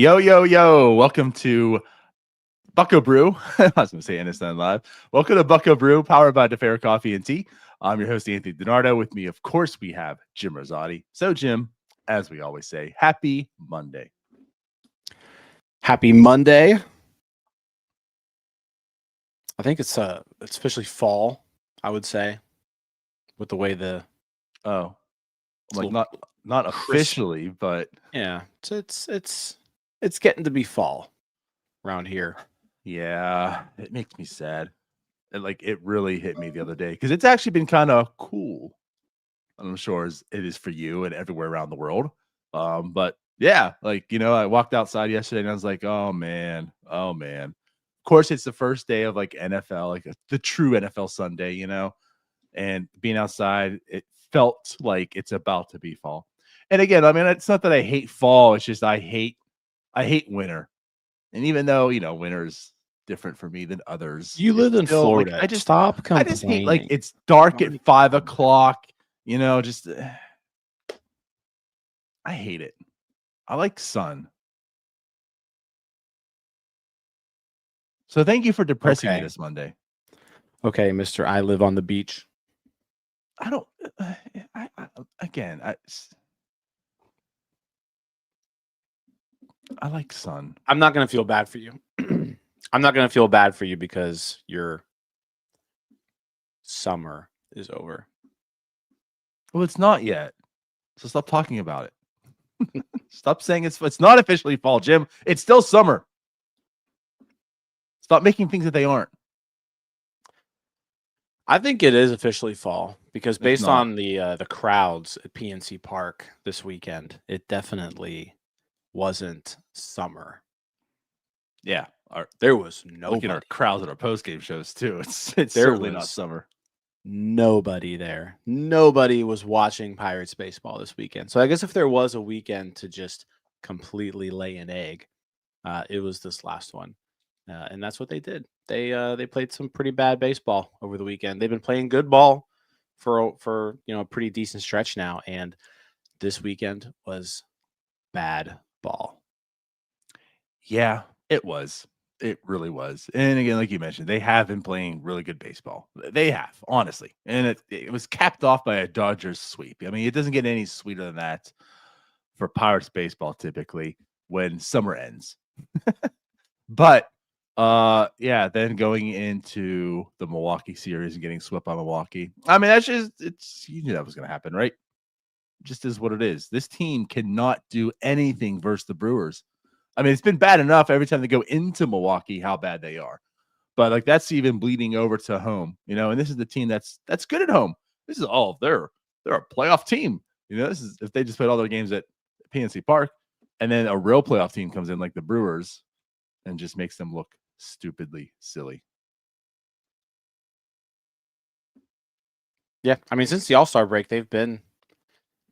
Yo, yo, yo. Welcome to Bucco Brew. I was going to say Innocent Live. Welcome to Bucco Brew, powered by Fer Coffee and Tea. I'm your host, Anthony DiNardo. With me, of course, we have Jim Rosati. So, Jim, as we always say, happy Monday. Happy Monday. I think it's officially fall, I would say, with the way not officially, but yeah, it's getting to be fall around here. Yeah, it makes me sad. It really hit me the other day because it's actually been kind of cool. I'm sure it is for you and everywhere around the world. But yeah, I walked outside yesterday and I was like, oh man. Of course, it's the first day of NFL, the true NFL Sunday, and being outside, it felt like it's about to be fall. And again, I mean, it's not that I hate fall. It's just I hate winter. And even though, winter's different for me than others. You live in Florida. I just stop complaining. I just hate it's dark at 5 o'clock. I hate it. I like sun. So thank you for depressing me this Monday. Okay, Mr. I live on the beach. I don't. I like sun. I'm not going to feel bad for you. I'm not going to feel bad for you because your summer is over. Well, it's not yet. So stop talking about it. Stop saying it's not officially fall, Jim. It's still summer. Stop making things that they aren't. I think it is officially fall because based on the crowds at PNC Park this weekend, it definitely wasn't summer. Yeah. There was nobody. Look at our crowds at our post-game shows too. It's certainly not summer. Nobody there. Nobody was watching Pirates baseball this weekend. So I guess if there was a weekend to just completely lay an egg, it was this last one. And that's what they did. They played some pretty bad baseball over the weekend. They've been playing good ball for a pretty decent stretch now, and this weekend was bad ball. Yeah, it was. It really was. And again, like you mentioned, they have been playing really good baseball. They have, honestly. And it was capped off by a Dodgers sweep. I mean, it doesn't get any sweeter than that for Pirates baseball typically when summer ends. But then going into the Milwaukee series and getting swept by Milwaukee. I mean, you knew that was going to happen, right? Just is what it is. This team cannot do anything versus the Brewers. I mean, it's been bad enough every time they go into Milwaukee how bad they are. But that's even bleeding over to home, and this is the team that's good at home. This is they're a playoff team. This is if they just played all their games at PNC Park and then a real playoff team comes in like the Brewers and just makes them look stupidly silly. Yeah, I mean, since the All-Star break, they've been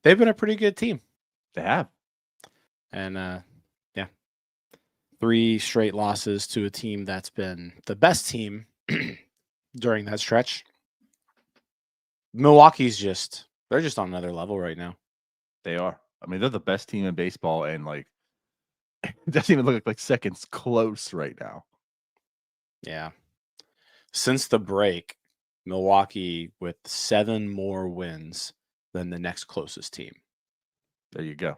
a pretty good team. They have. And 3 straight losses to a team that's been the best team during that stretch. Milwaukee's they're just on another level right now. They are. I mean, they're the best team in baseball, and it doesn't even look like seconds close right now. Yeah. Since the break, Milwaukee with 7 more wins than the next closest team. There you go.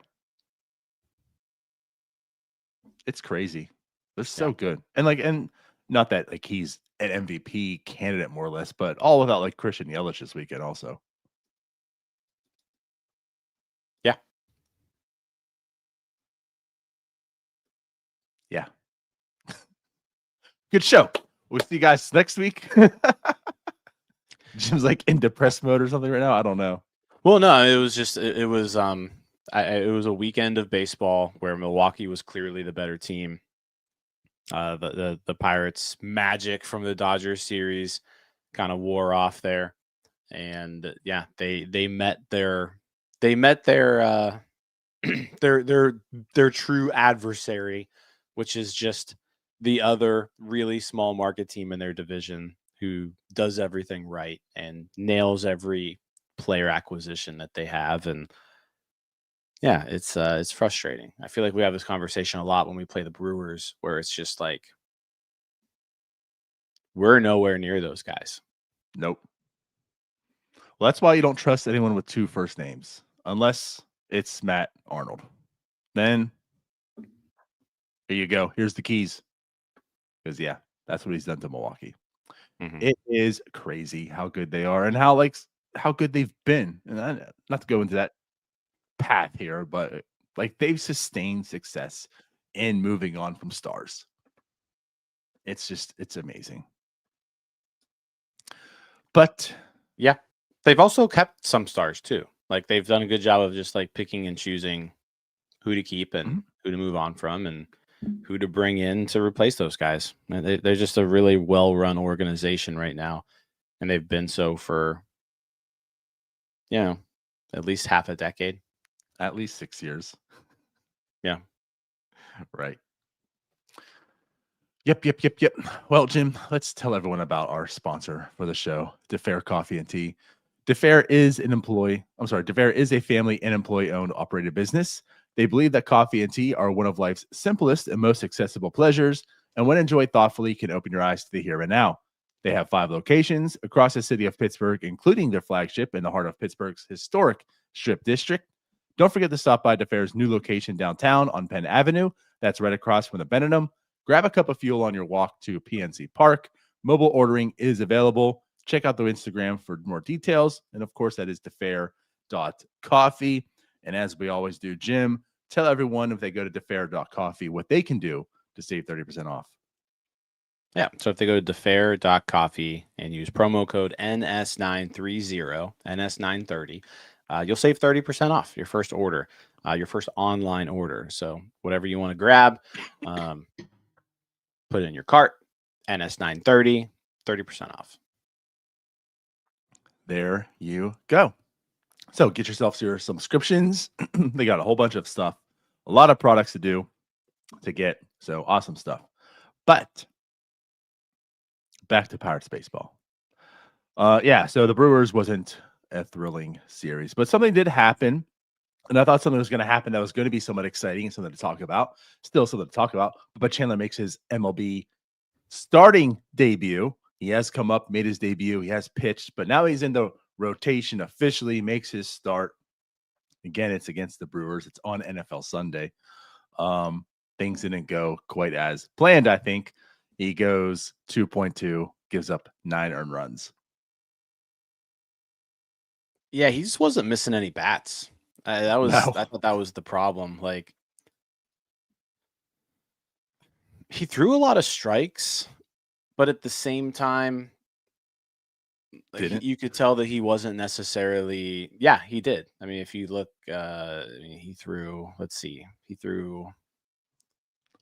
It's crazy. They're so good. And not that he's an MVP candidate more or less, but all without Christian Yelich this weekend also. Yeah. Yeah. Good show. We'll see you guys next week. Jim's in depressed mode or something right now. I don't know. Well, no, it was just it was a weekend of baseball where Milwaukee was clearly the better team. The Pirates' magic from the Dodgers series kind of wore off there, and they met their their true adversary, which is just the other really small market team in their division who does everything right and nails every player acquisition that they have. And Yeah, it's frustrating. I feel like we have this conversation a lot when we play the Brewers, where it's just like we're nowhere near those guys. Nope. Well, that's why you don't trust anyone with 2 first names, unless it's Matt Arnold. Then here you go. Here's the keys. Because yeah, that's what he's done to Milwaukee. Mhm. It is crazy how good they are and how good they've been. And not to go into that path here, but like they've sustained success in moving on from stars. It's amazing. But Yeah. They've also kept some stars too. Like they've done a good job of just like picking and choosing who to keep and mhm, who to move on from and who to bring in to replace those guys. And they're just a really well-run organization right now, and they've been so for you know at least half a decade. at least 6 years. Yeah. Right. Yep. Well, Jim, let's tell everyone about our sponsor for the show, Fer Coffee and Tea. Fer is Fer is a family and employee-owned operated business. They believe that coffee and tea are one of life's simplest and most accessible pleasures, and when enjoyed thoughtfully, can open your eyes to the here and now. They have 5 locations across the city of Pittsburgh, including their flagship in the heart of Pittsburgh's historic Strip District. Don't forget to stop by Fer's new location downtown on Penn Avenue. That's right across from the Benham. Grab a cup of fuel on your walk to PNC Park. Mobile ordering is available. Check out their Instagram for more details. And of course, that is defair.coffee. And as we always do, Jim, tell everyone if they go to defair.coffee what they can do to save 30% off. Yeah. So if they go to defair.coffee and use promo code NS930, NS930, you'll save 30% off your first order, your first online order. So whatever you want to grab, put it in your cart, NS930, 30% off. There you go. So get yourself your subscriptions. They got a whole bunch of stuff, a lot of products to get. So awesome stuff. But back to Pirates baseball. Yeah, so the Brewers wasn't a thrilling series, but something did happen. And I thought something was going to happen that was going to be somewhat exciting and something to talk about. Still something to talk about. But Chandler makes his MLB starting debut. He has come up, made his debut. He has pitched, but now he's in the rotation officially, makes his start. Again, it's against the Brewers. It's on NFL Sunday. Things didn't go quite as planned, I think. He goes 2.2, gives up 9 earned runs. Yeah, he just wasn't missing any bats. I No, thought that was the problem. Like he threw a lot of strikes, but at the same time, like didn't. you could tell that he wasn't necessarily. Yeah, he did. I mean, if you look, he threw. Let's see, he threw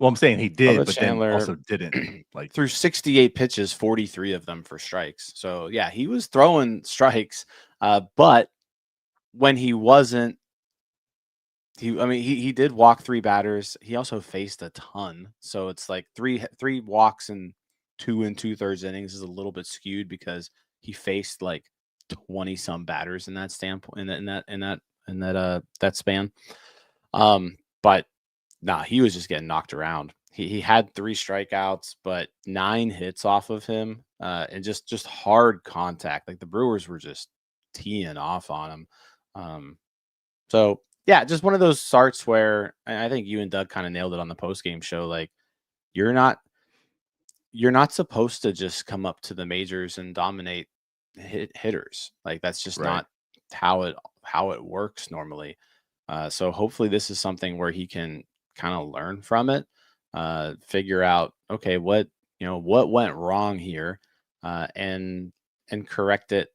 Well, I'm saying he did, Bubba but then Chandler also didn't. Like, threw 68 pitches, 43 of them for strikes. So yeah, he was throwing strikes, but when he wasn't, he did walk 3 batters. He also faced a ton. So it's like three walks and 2 2/3 innings is a little bit skewed because he faced like 20 some batters in that standpoint in that span. But nah, he was just getting knocked around. He had 3 strikeouts, but 9 hits off of him, and just hard contact. Like the Brewers were just teeing off on him. So yeah, just one of those starts where I think you and Doug kind of nailed it on the post game show. Like you're not you're not supposed to just come up to the majors and dominate hitters. Like that's just right. not how it works normally. So hopefully this is something where he can kind of learn from it, figure out okay what went wrong here, and correct it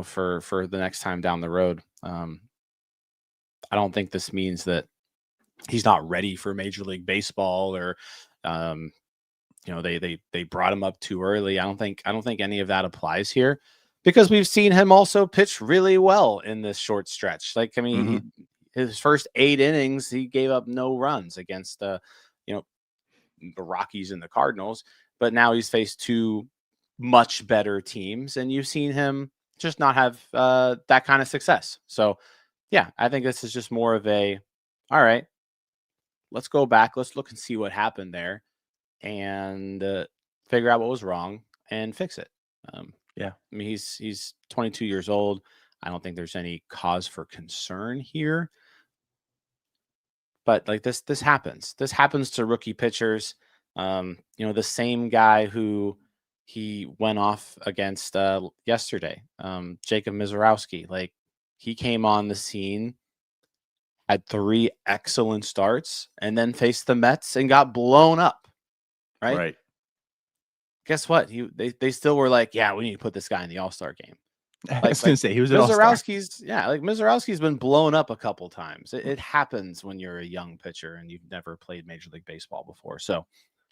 for the next time down the road. I don't think this means that he's not ready for Major League Baseball or um, they brought him up too early. I don't think any of that applies here because we've seen him also pitch really well in this short stretch. Like I mean, Mhm. his first 8 innings, he gave up no runs against you know the Rockies and the Cardinals, but now he's faced 2 much better teams, and you've seen him just not have that kind of success. So yeah, I think this is just more of a all right, let's go back. Let's look and see what happened there and figure out what was wrong and fix it. Yeah. I mean, he's 22 years old. I don't think there's any cause for concern here. But like this happens. This happens to rookie pitchers. The same guy who he went off against yesterday, Jacob Mizorowski. Like he came on the scene, had 3 excellent starts, and then faced the Mets and got blown up. Right? Right. Guess what? They still were like, yeah, we need to put this guy in the All-Star game. I was gonna say he was an all-star. Mizorowski's been blown up a couple times. It happens when you're a young pitcher and you've never played Major League Baseball before. So,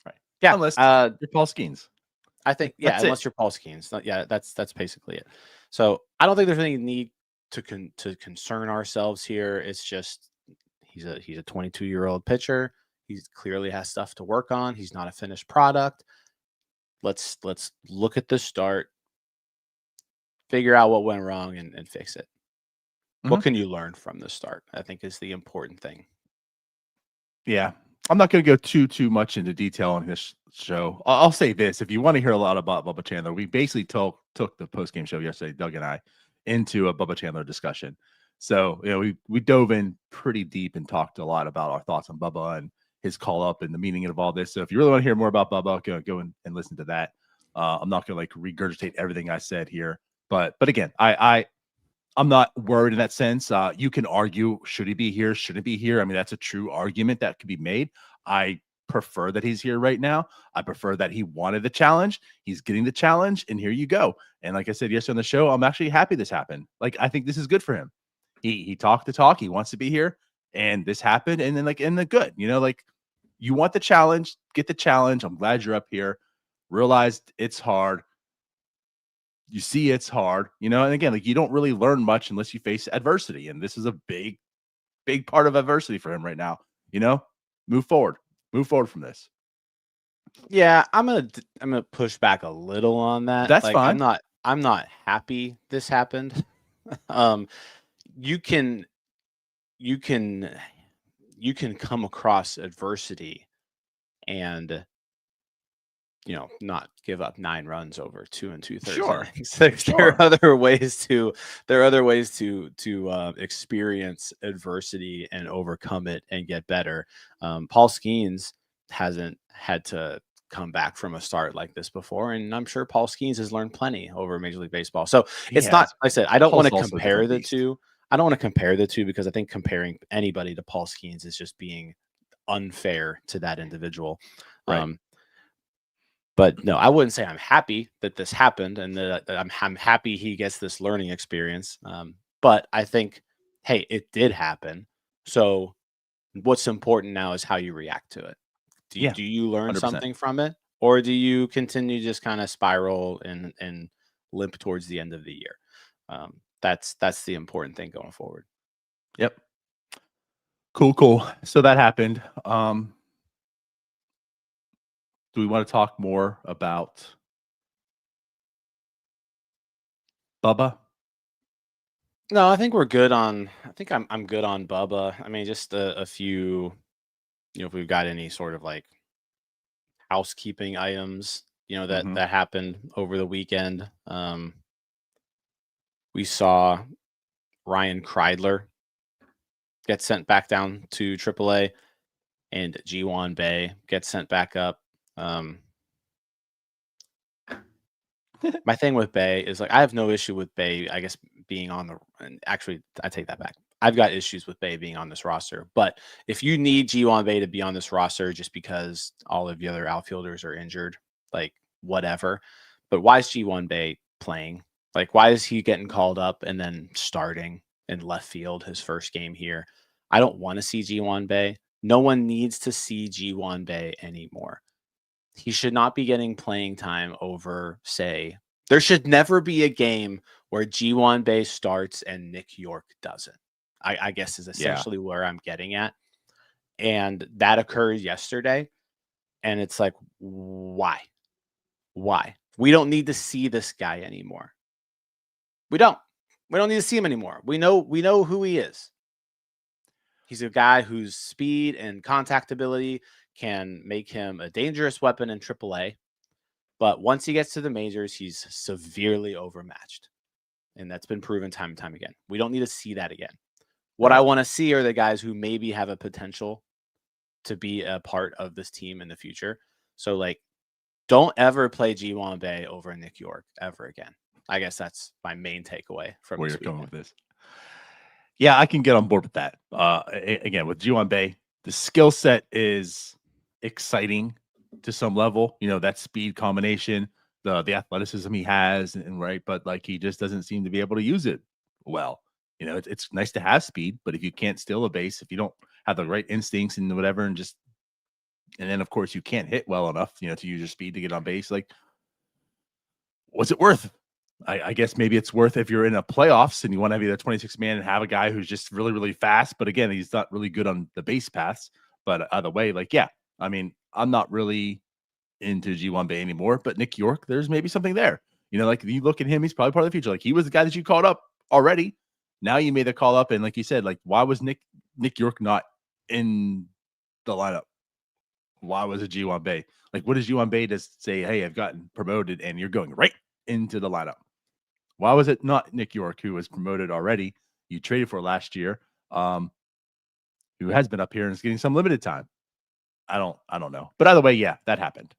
Right. yeah, Unless you're Paul Skeens. I think That's it. unless you're Paul Skeens, that's basically it. So I don't think there's any need to concern ourselves here. It's just he's a 22-year-old pitcher. He clearly has stuff to work on. He's not a finished product. Let's look at the start, figure out what went wrong, and fix it. What can you learn from the start? I think is the important thing. Yeah. I'm not going to go too much into detail on this show. I'll say this. If you want to hear a lot about Bubba Chandler, we basically took the post-game show yesterday, Doug and I, into a Bubba Chandler discussion. So, we dove in pretty deep and talked a lot about our thoughts on Bubba and his call up and the meaning of all this. So if you really want to hear more about Bubba, go and listen to that. I'm not going to regurgitate everything I said here. But again, I'm not worried in that sense. You can argue, should he be here? Shouldn't be here? I mean, that's a true argument that could be made. I prefer that he's here right now. I prefer that he wanted the challenge. He's getting the challenge, and here you go. And like I said yesterday on the show, I'm actually happy this happened. Like, I think this is good for him. He talked the talk. He wants to be here, and this happened. And then, in the good, you want the challenge, get the challenge. I'm glad you're up here. Realized it's hard. You see it's hard, and again, you don't really learn much unless you face adversity. And this is a big part of adversity for him right now. Move forward from this. Yeah, I'm gonna push back a little on that. That's fine. I'm not happy this happened. You can come across adversity and not give up 9 runs over 2 2/3 Sure. innings. There are other ways to experience adversity and overcome it and get better. Paul Skeens hasn't had to come back from a start like this before, and I'm sure Paul Skeens has learned plenty over Major League Baseball. So it's not. Like I said, I don't want to compare the two. I don't want to compare the two because I think comparing anybody to Paul Skeens is just being unfair to that individual. Right. But no, I wouldn't say I'm happy that this happened and that I'm happy he gets this learning experience. But I think, hey, it did happen. So what's important now is how you react to it. Do you learn 100%. something from it? Or do you continue just kind of spiral and limp towards the end of the year? That's the important thing going forward. Yep. Cool. So that happened. Do we want to talk more about Bubba? No, I think we're good on. I think I'm good on Bubba. I mean, just a few. If we've got any sort of like housekeeping items, that happened over the weekend. We saw Ryan Kreidler get sent back down to AAA, and Ji-Hwan Bae gets sent back up. My thing with Bae is I have no issue with Bae, I guess, being on the. And actually, I take that back. I've got issues with Bae being on this roster. But if you need Ji-Hwan Bae to be on this roster just because all of the other outfielders are injured, whatever. But why is Ji-Hwan Bae playing? Why is he getting called up and then starting in left field his first game here? I don't want to see Ji-Hwan Bae. No one needs to see Ji-Hwan Bae anymore. He should not be getting playing time over, say, there should never be a game where Ji-Hwan Bae starts and Nick York doesn't. I guess is essentially where I'm getting at. And that occurred yesterday. And it's why? Why? We don't need to see this guy anymore. We don't need to see him anymore. We know who he is. He's a guy whose speed and contact ability can make him a dangerous weapon in AAA. But once he gets to the majors, he's severely overmatched. And that's been proven time and time again. We don't need to see that again. What I want to see are the guys who maybe have a potential to be a part of this team in the future. So, like, don't ever play Ji-Hwan Bae over Nick York ever again. I guess that's my main takeaway from Where this you're going weekend. with this. Yeah, I can get on board with that. Again, with Ji-Hwan Bae, the skill set is exciting to some level. You know, that speed combination, the athleticism he has, and right, but like he just doesn't seem to be able to use it well. You know, it's nice to have speed, but if you can't steal a base, if you don't have the right instincts and whatever, and then of course you can't hit well enough, you know, to use your speed to get on base, like what's it worth? I guess maybe it's worth if you're in a playoffs and you want to be the 26 man and have a guy who's just really, really fast. But again, he's not really good on the base paths. But either way, like, yeah, I mean, I'm not really into G1 Bay anymore. But Nick York, there's maybe something there. You know, like you look at him, he's probably part of the future. Like he was the guy that you called up already. Now you made the call up. And like you said, like, why was Nick York not in the lineup? Why was it G1 Bay? Like, what does G1 Bay just say? Hey, I've gotten promoted and you're going right into the lineup. Why was it not Nick York, who was promoted already? You traded for last year, who has been up here and is getting some limited time. I don't know. But either way, yeah, that happened.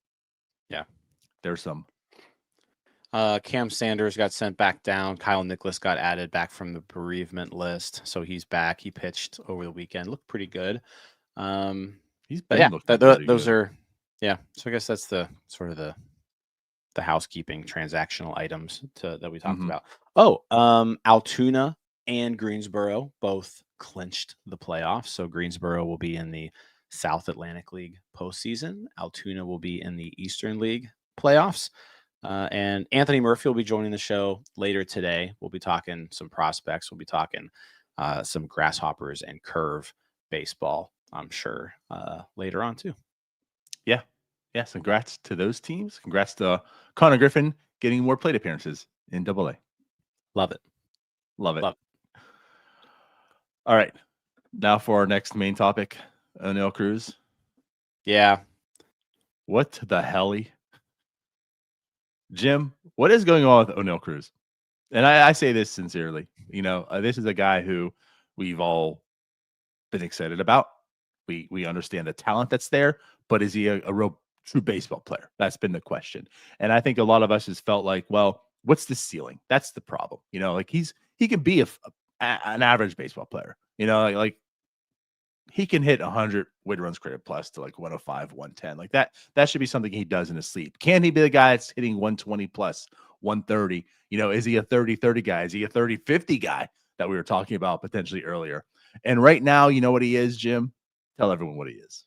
Yeah. There's some. Cam Sanders got sent back down. Kyle Nicholas got added back from the bereavement list. So he's back. He pitched over the weekend. Looked pretty good. He's but been yeah, looking pretty those good. are, yeah. So I guess that's the sort of the housekeeping transactional items that we talked about. Oh, Altoona and Greensboro both clinched the playoffs. So Greensboro will be in the South Atlantic League postseason. Altoona will be in the Eastern League playoffs. And Anthony Murphy will be joining the show later today. We'll be talking some prospects. We'll be talking some grasshoppers and curve baseball, I'm sure, later on too. Yeah. Yes. Congrats to those teams. Congrats to Connor Griffin getting more plate appearances in AA. Love it. Love it. All right. Now for our next main topic, Oneil Cruz. Yeah. What the hell? Jim, what is going on with Oneil Cruz? And I say this sincerely. You know, this is a guy who we've all been excited about. We understand the talent that's there, but is he a real true baseball player? That's been the question. And I think a lot of us has felt like, well, what's the ceiling? That's the problem. You know, like he can be an average baseball player. You know, like he can hit 100 weighted runs created plus to like 105, 110. Like that should be something he does in his sleep. Can he be the guy that's hitting 120 plus, 130? You know, is he a 30-30 guy? Is he a 30-50 guy that we were talking about potentially earlier? And right now, you know what he is, Jim? Tell everyone what he is.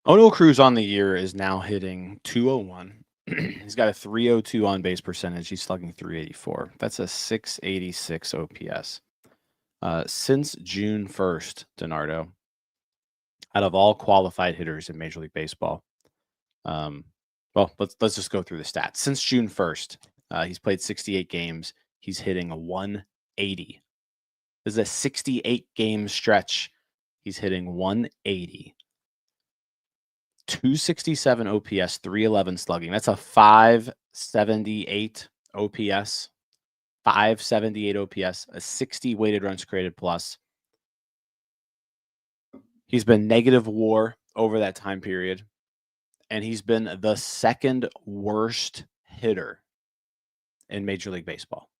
Oneil Cruz on the year is now hitting 201. He's got a 302 on base percentage. He's slugging 384. That's a 686 OPS. Since June 1st, Donardo, out of all qualified hitters in Major League Baseball, well, let's just go through the stats. Since June 1st, he's played 68 games. He's hitting a 180. This is a 68 game stretch. He's hitting 180. 267 OPS, 311 slugging. That's a 578 OPS. 578 OPS, a 60 weighted runs created plus. He's been negative WAR over that time period, and he's been the second worst hitter in Major League Baseball.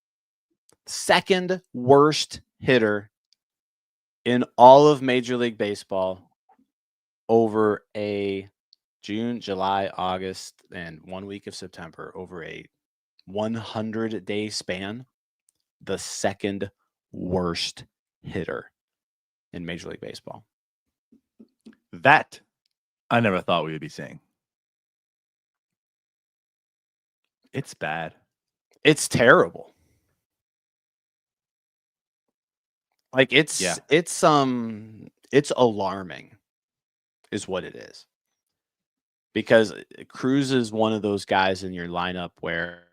Second worst hitter in all of Major League Baseball over a June, July, August, and 1 week of September, over a 100-day span. The second worst hitter in Major League Baseball. That I never thought we would be saying. It's bad. It's terrible. Like it's alarming is what it is. Because Cruz is one of those guys in your lineup where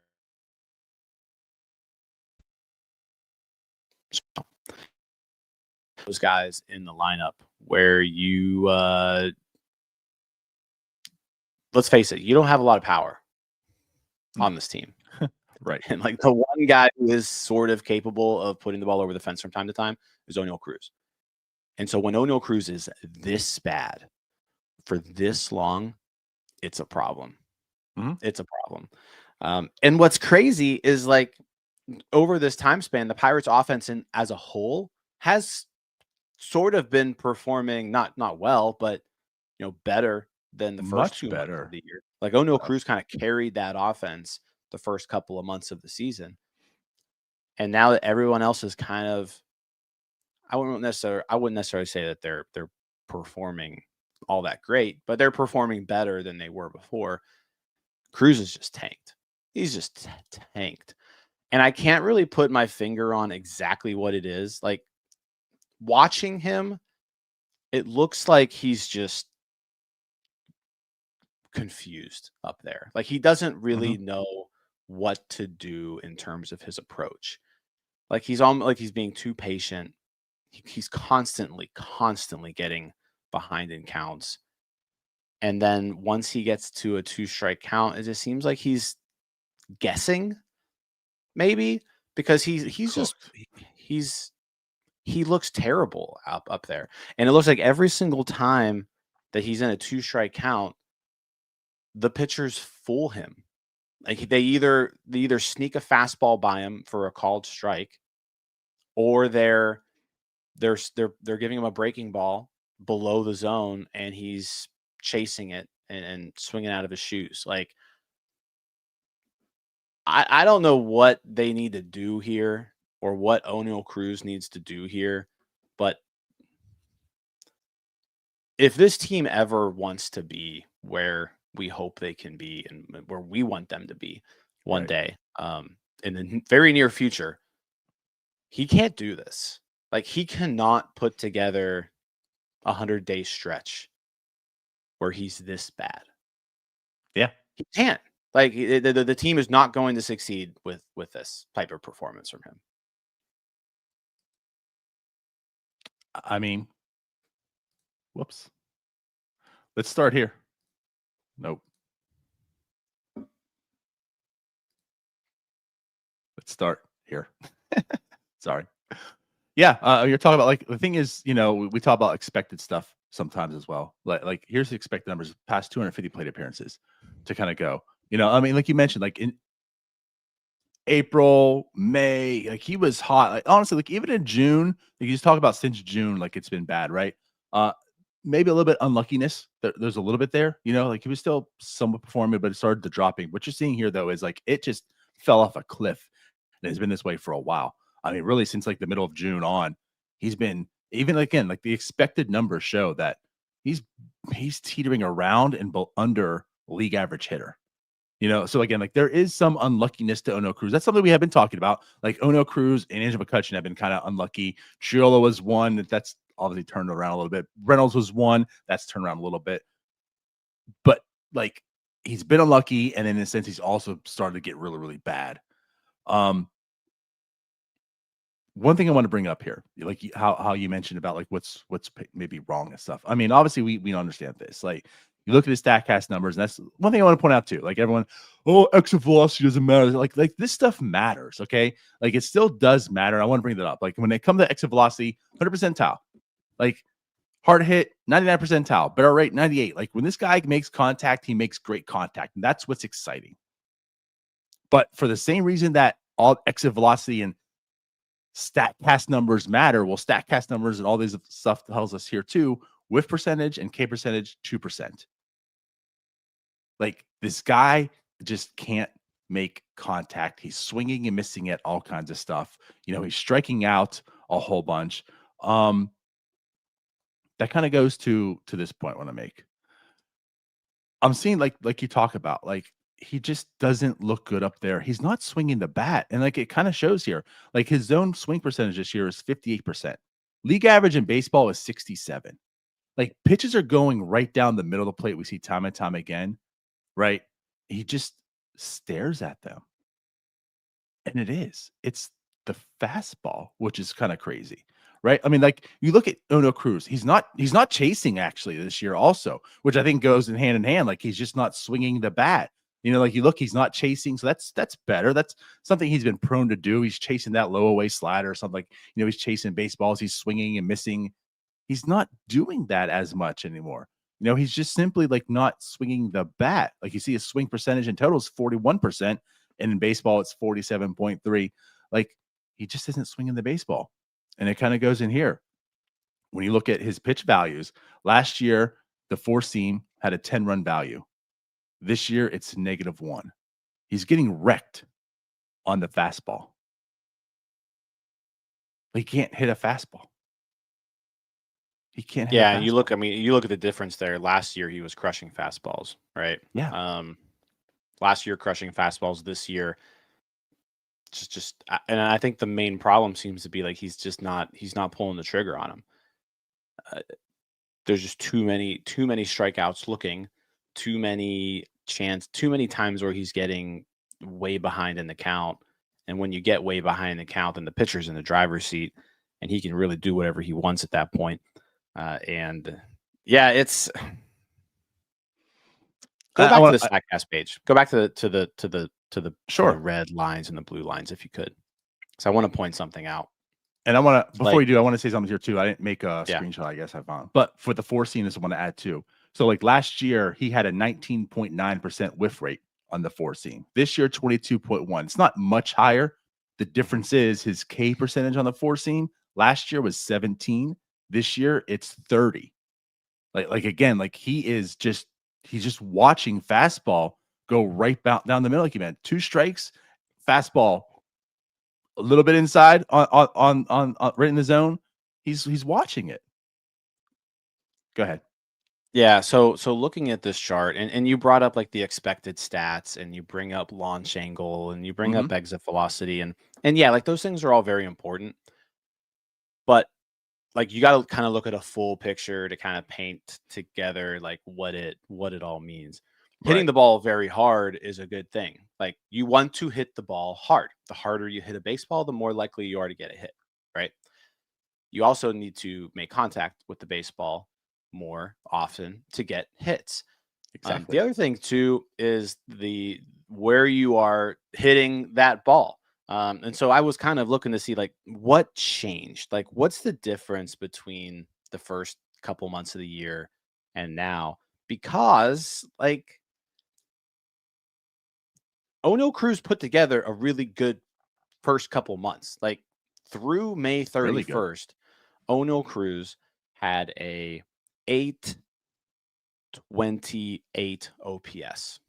those guys in the lineup where you, let's face it, you don't have a lot of power on this team. Right. And like the one guy who is sort of capable of putting the ball over the fence from time to time is Oneil Cruz. And so when Oneil Cruz is this bad for this long, it's a problem. It's a problem. And what's crazy is like over this time span, the Pirates offense as a whole has sort of been performing not well, but better than the first Much 2 months better. of the year. Like Oneil Cruz kind of carried that offense the first couple of months of the season. And now that everyone else is kind of, I wouldn't necessarily say that they're performing all that great, but they're performing better than they were before. Cruz is just tanked. He's just tanked. And I can't really put my finger on exactly what it is. Like watching him, it looks like he's just confused up there. Like he doesn't really know what to do in terms of his approach. Like he's being too patient. He's constantly getting behind in counts. And then once he gets to a 2-strike count, it just seems like he's guessing, maybe, because he looks terrible up there. And it looks like every single time that he's in a 2-strike count, the pitchers fool him. Like they either sneak a fastball by him for a called strike, or they're giving him a breaking ball below the zone and he's chasing it and swinging out of his shoes. Like I don't know what they need to do here or what Oneil Cruz needs to do here, but if this team ever wants to be where we hope they can be and where we want them to be one day, in the very near future, he can't do this. Like he cannot put together a 100-day stretch where he's this bad. Yeah. He can't. Like the team is not going to succeed with this type of performance from him. I mean, whoops. Let's start here. Nope. Let's start here. Sorry. Yeah, you're talking about like the thing is, we talk about expected stuff sometimes as well. Like here's the expected numbers past 250 plate appearances to kind of go. I mean, like you mentioned, like in April, May, like he was hot. Like honestly, like even in June, like you just talk about since June, like it's been bad, right? Maybe a little bit unluckiness. There's a little bit there, like he was still somewhat performing, but it started to dropping. What you're seeing here though is like it just fell off a cliff, and it's been this way for a while. I mean, really since like the middle of June on, he's been even again like the expected numbers show that he's teetering around and under league average hitter. So again, like there is some unluckiness to Oneil Cruz. That's something we have been talking about. Like Oneil Cruz and Andrew McCutchen have been kind of unlucky. Chiolo was one that's obviously turned around a little bit. Reynolds was one that's turned around a little bit. But like he's been unlucky, and in a sense, he's also started to get really, really bad. One thing I want to bring up here, like how you mentioned about like what's maybe wrong and stuff. I mean, obviously we understand this. Like you look at his StatCast numbers, and that's one thing I want to point out too. Like everyone, exit velocity doesn't matter. Like this stuff matters, okay? Like it still does matter. I want to bring that up. Like when it comes to exit velocity, 100 percentile, like hard hit, 99 percentile, better rate 98. Like when this guy makes contact, he makes great contact, and that's what's exciting. But for the same reason that all exit velocity and StatCast numbers matter. Well, StatCast numbers and all these stuff tells us here too, whiff percentage and K percentage, 2%. Like this guy just can't make contact. He's swinging and missing it, all kinds of stuff. He's striking out a whole bunch. That kind of goes to this point I want to make. I'm seeing like you talk about, like he just doesn't look good up there. He's not swinging the bat. And like it kind of shows here. Like his zone swing percentage this year is 58%. League average in baseball is 67. Like pitches are going right down the middle of the plate. We see time and time again, right? He just stares at them. And it's the fastball, which is kind of crazy, right? I mean, like you look at Oneil Cruz, he's not chasing actually this year, also, which I think goes in hand. Like he's just not swinging the bat. Like you look, he's not chasing, so that's better. That's something he's been prone to do. He's chasing that low away slider or something. Like, he's chasing baseballs, he's swinging and missing. He's not doing that as much anymore. He's just simply like not swinging the bat. Like you see his swing percentage in total is 41%, and in baseball it's 47.3. Like he just isn't swinging the baseball. And it kind of goes in here. When you look at his pitch values, last year the four seam had a 10-run value. This year it's -1. He's getting wrecked on the fastball. He can't hit a fastball. He can't hit a Yeah, and fastball. you look at the difference there. Last year he was crushing fastballs, right? Yeah. Last year crushing fastballs. This year, and I think the main problem seems to be like he's not pulling the trigger on him. There's just too many strikeouts looking, too many times where he's getting way behind in the count. And when you get way behind the count, then the pitcher's in the driver's seat, and he can really do whatever he wants at that point. And yeah, it's go back to the Statcast page. Go back to the red lines and the blue lines if you could, because I want to point something out. And I want to, before you do, I want to say something here too. I didn't make a screenshot, I guess I found, but for the four seam, I want to add too. So like last year, he had a 19.9% whiff rate on the four seam. This year, 22.1. It's not much higher. The difference is his K percentage on the four seam last year was 17. This year it's 30. Like again, like he's just watching fastball go right down the middle. Like you meant 2 strikes, fastball a little bit inside on right in the zone. He's watching it. Go ahead. Yeah, so looking at this chart, and you brought up like the expected stats, and you bring up launch angle, and you bring up exit velocity, and yeah, like those things are all very important. But like you got to kind of look at a full picture to kind of paint together like what it all means. Hitting the ball very hard is a good thing. Like you want to hit the ball hard. The harder you hit a baseball, the more likely you are to get a hit, right? You also need to make contact with the baseball more often to get hits. Exactly. The other thing too is where you are hitting that ball. And so I was kind of looking to see like what changed, like what's the difference between the first couple months of the year and now, because like Oneil Cruz put together a really good first couple months, like through May 31st, Oneil Cruz had a 828 OPS.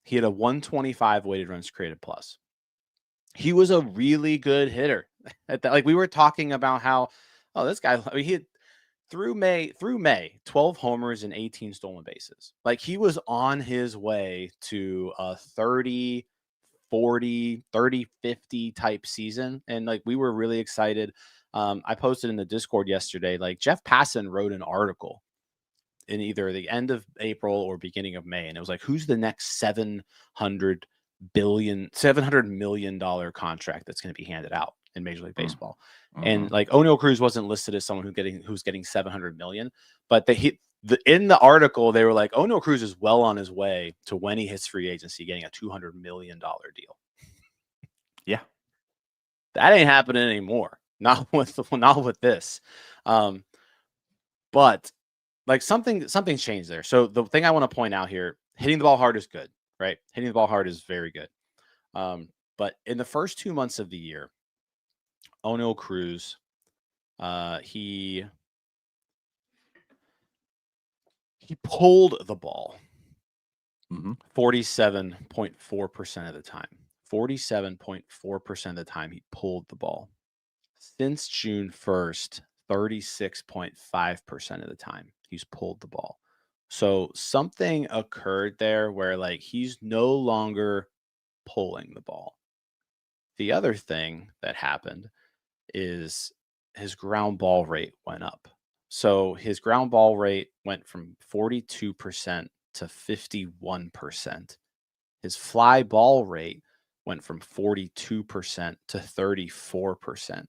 He had a 125 weighted runs created plus. He was a really good hitter. Like we were talking about how, this guy, I mean, he had through May 12 homers and 18 stolen bases. Like he was on his way to a 30, 40, 30, 50 type season. And like we were really excited. I posted in the Discord yesterday, like Jeff Passan wrote an article in either the end of April or beginning of May. And it was like, who's the next $700 million contract that's going to be handed out in Major League Baseball? And like Oneil Cruz wasn't listed as someone who's getting 700 million, but in the article, they were like, Oneil Cruz is well on his way to, when he hits free agency, getting a $200 million deal. Yeah. That ain't happening anymore. Not with this. But like something's changed there. So the thing I want to point out here, hitting the ball hard is good, right? Hitting the ball hard is very good. But in the first 2 months of the year, Oneil Cruz, he pulled the ball 47.4% of the time. 47.4% of the time he pulled the ball. Since June 1st, 36.5% of the time he's pulled the ball. So something occurred there where like he's no longer pulling the ball. The other thing that happened is his ground ball rate went up. So his ground ball rate went from 42% to 51%. His fly ball rate went from 42% to 34%.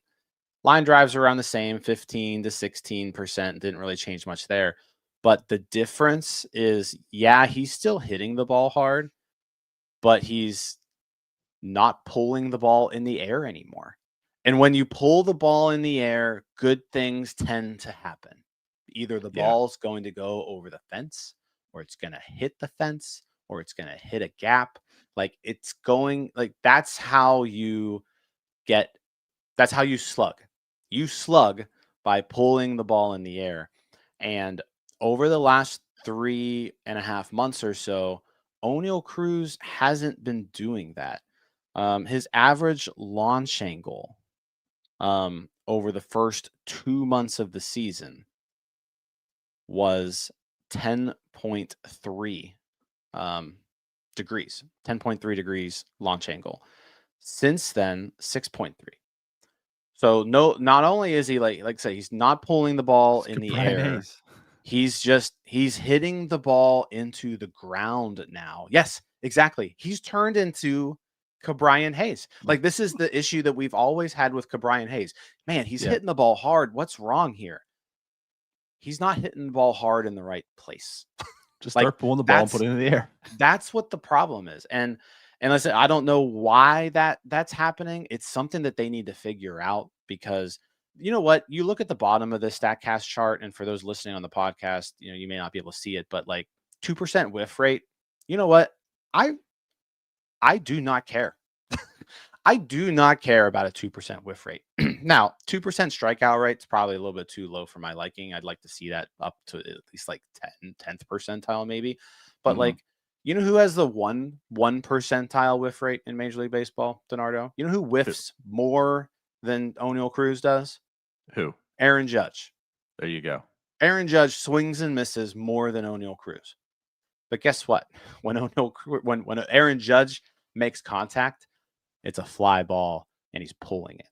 Line drives are around the same, 15 to 16%. Didn't really change much there. But the difference is, yeah, he's still hitting the ball hard, but he's not pulling the ball in the air anymore. And when you pull the ball in the air, good things tend to happen. Either the ball's going to go over the fence, or it's going to hit the fence, or it's going to hit a gap. Like it's going, like that's how you slug. You slug by pulling the ball in the air. And over the last 3.5 months or so, Oneil Cruz hasn't been doing that. His average launch angle over the first 2 months of the season was 10.3 degrees, 10.3 degrees launch angle. Since then, 6.3. So not only is he like I say, he's not pulling the ball in the air. He's hitting the ball into the ground now. Yes, exactly. He's turned into Ke'Bryan Hayes. Like this is the issue that we've always had with Ke'Bryan Hayes. Man, he's hitting the ball hard. What's wrong here? He's not hitting the ball hard in the right place. Just start pulling the ball and put it in the air. That's what the problem is. And listen, I don't know why that's happening. It's something that they need to figure out because you know what? You look at the bottom of the StatCast chart, and for those listening on the podcast, you know, you may not be able to see it, but like 2% whiff rate, you know what? I do not care. I do not care about a 2% whiff rate. Now, 2% strikeout rate is probably a little bit too low for my liking. I'd like to see that up to at least like 10th percentile maybe. But like, you know who has the one percentile whiff rate in Major League Baseball, Donardo? You know who whiffs more than Oneil Cruz does? Who? Aaron Judge. There you go. Aaron Judge swings and misses more than Oneil Cruz. But guess what? When Aaron Judge makes contact, it's a fly ball and he's pulling it.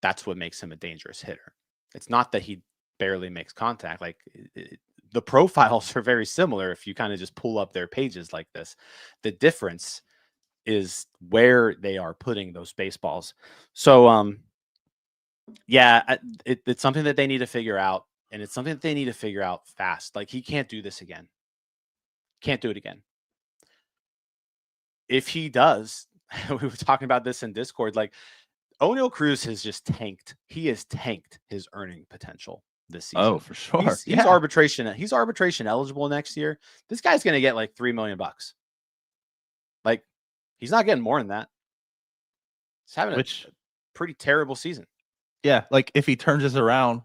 That's what makes him a dangerous hitter. It's not that he barely makes contact. Like the profiles are very similar if you kind of just pull up their pages like this. The difference is where they are putting those baseballs. So, it's something that they need to figure out, and it's something that they need to figure out fast. Like he can't do this again. Can't do it again. If he does, we were talking about this in Discord, like Oneil Cruz has just tanked. He has tanked his earning potential this season. Oh, for sure. He's arbitration. He's arbitration eligible next year. This guy's going to get like $3 million. Like he's not getting more than that. He's having a pretty terrible season. Yeah, like if he turns this around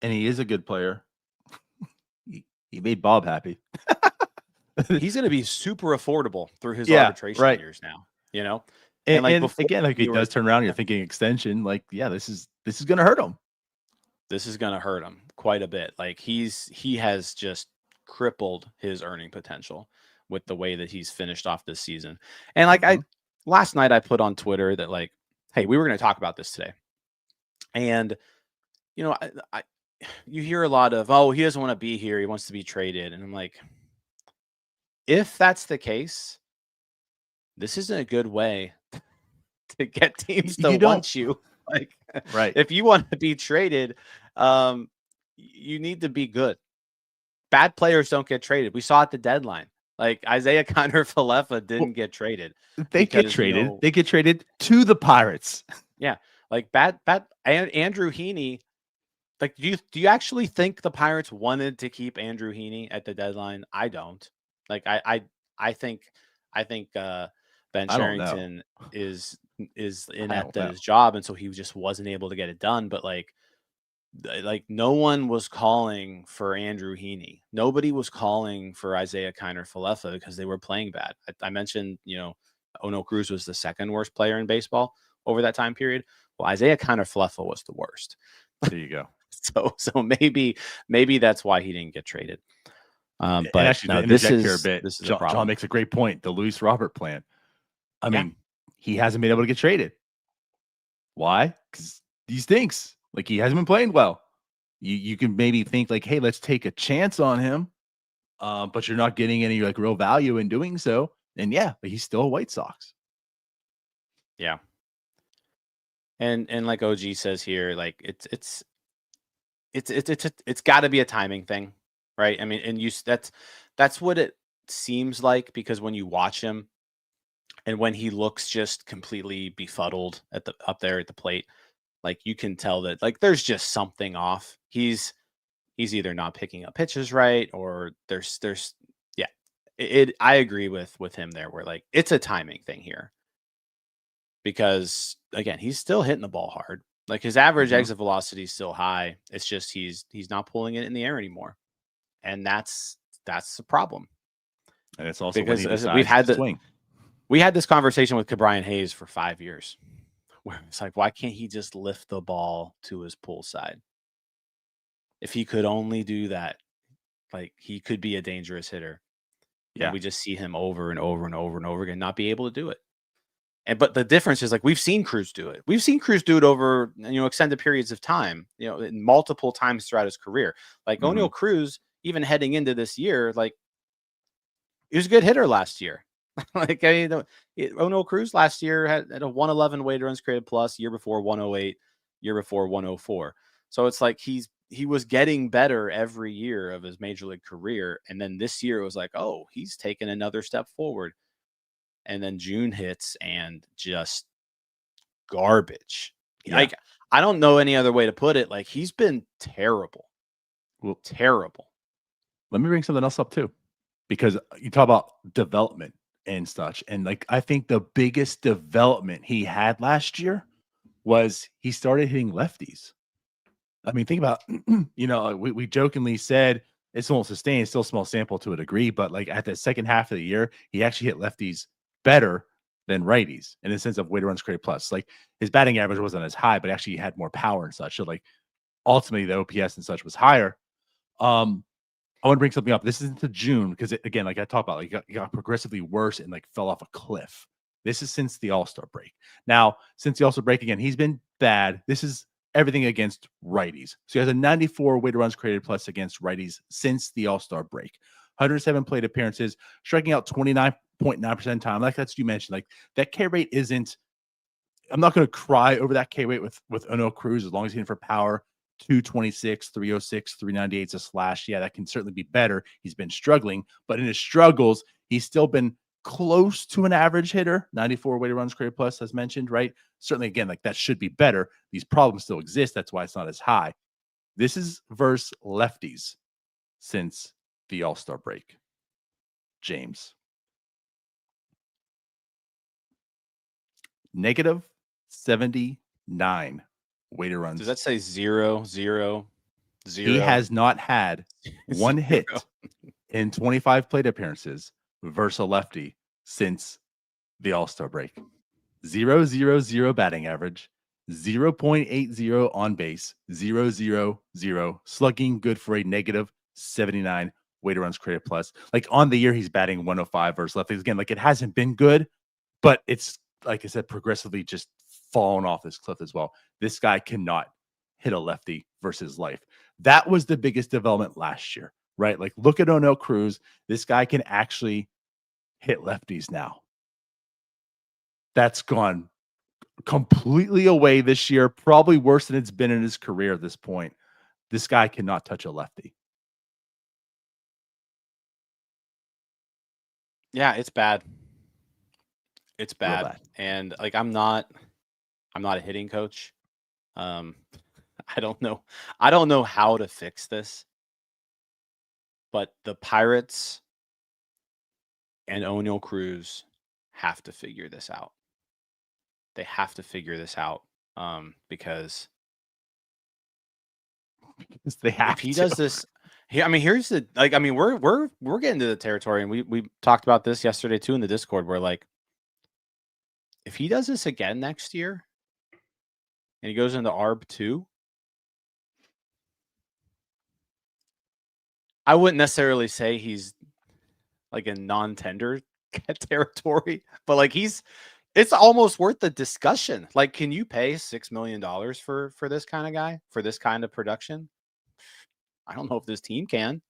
and he is a good player, he made Bob happy. He's going to be super affordable through his arbitration years now, you know? And like again, like he does turn around, you're thinking extension, like, yeah, this is going to hurt him. This is going to hurt him quite a bit. Like he has just crippled his earning potential with the way that he's finished off this season. And like last night I put on Twitter that like, hey, we were going to talk about this today. And, you know, you hear a lot of, oh, he doesn't want to be here. He wants to be traded. And I'm like, if that's the case, this isn't a good way to get teams to want you. Like, if you want to be traded, you need to be good. Bad players don't get traded. We saw at the deadline. Like Isaiah Kiner-Falefa didn't get traded. They get traded. They get traded to the Pirates. Yeah. Like Andrew Heaney. Like, do you actually think the Pirates wanted to keep Andrew Heaney at the deadline? I don't. Like, I think Ben Cherington is inept at his job, and so he just wasn't able to get it done. But like no one was calling for Andrew Heaney. Nobody was calling for Isaiah Kiner-Falefa because they were playing bad. I mentioned, you know, Oneil Cruz was the second worst player in baseball over that time period. Well, Isaiah Kiner-Falefa was the worst. There you go. So maybe that's why he didn't get traded. But actually, no, this is John makes a great point. The Luis Robert plan. I mean, he hasn't been able to get traded. Why? Because he stinks. Like he hasn't been playing well. You can maybe think like, hey, let's take a chance on him, but you're not getting any like real value in doing so. And yeah, but he's still a White Sox. Yeah. And like OG says here, like it's got to be a timing thing, right? I mean, and that's what it seems like, because when you watch him and when he looks just completely befuddled at the up there at the plate, like you can tell that like there's just something off. He's either not picking up pitches right, or there's yeah. I agree with him there, where like it's a timing thing here, because again, he's still hitting the ball hard. Like his average Mhm. exit velocity is still high. It's just he's not pulling it in the air anymore. And that's the problem, And it's also when because he as we've decides to had swing. we had this conversation with Cabrian Hayes for 5 years, where it's like, why can't he just lift the ball to his pull side? If he could only do that, like he could be a dangerous hitter. And Yeah. we just see him over and over and over and over again not be able to do it. And but the difference is, like, we've seen Cruz do it. We've seen Cruz do it over, extended periods of time, multiple times throughout his career. Like Mhm. Oneil Cruz, even heading into this year, like he was a good hitter last year. Like Oneil Cruz last year had a 111 weighted runs created plus, year before 108, year before 104. So it's like he was getting better every year of his major league career. And then this year it was like, oh, he's taken another step forward. And then June hits and just garbage. Yeah. Like, I don't know any other way to put it. Like, he's been terrible, Well, terrible. let me bring something else up too, because you talk about development and such. And like, I think the biggest development he had last year was he started hitting lefties. I mean, think about, like, we jokingly said it's almost sustained, it's still a small sample to a degree, but like at the second half of the year, he actually hit lefties better than righties in the sense of weighted runs created plus. Like his batting average wasn't as high, but actually he had more power and such. So like ultimately the OPS and such was higher. Um, I want to bring something up. This isn't to June because again, like I talked about, like it got progressively worse and like fell off a cliff. This is since the All-Star break. Now, since the All-Star break, again, he's been bad. This is everything against righties. So he has a 94 weighted runs created plus against righties since the All-Star break. 107 plate appearances, striking out 29.9% time. Like that's you mentioned, like that K rate isn't. I'm not going to cry over that K rate with Oneil Cruz as long as he's hitting for power. 226, 306, 398 a slash. Yeah, that can certainly be better. He's been struggling, but in his struggles, he's still been close to an average hitter. 94 weighted runs created plus, as mentioned, right? Certainly, again, like that should be better. These problems still exist. That's why it's not as high. This is versus lefties since the All-Star break. James. Negative 79 weighted Does runs. that say 0, 0, He 0, has not had one 0? hit in 25 plate appearances versus a lefty since the All-Star break. 0.000 batting average, 0.80 on base, 0.00 slugging, good for a negative 79 weighted runs created plus. Like on the year, he's batting 105 versus lefties. Again, like it hasn't been good, but it's like I said, progressively just fallen off this cliff as well. This guy cannot hit a lefty versus life. That was the biggest development last year, right? Like look at Oneil Cruz. This guy can actually hit lefties now. That's gone completely away this year, probably worse than it's been in his career at this point. This guy cannot touch a lefty. Yeah, it's bad. It's Real bad. bad. And like I'm not a hitting coach. Um I don't know. I don't know how to fix this, but the Pirates and Oneil Cruz have to figure this out. They have to figure this out, because Because they if have he to. does this, here, I mean, here's the like. I mean, we're getting to the territory, and we talked about this yesterday too in the Discord, where like, if he does this again next year, and he goes into ARB 2, I wouldn't necessarily say he's like in non-tender territory, but like it's almost worth the discussion. Like, can you pay $6 million for this kind of guy, for this kind of production? I don't know if this team can.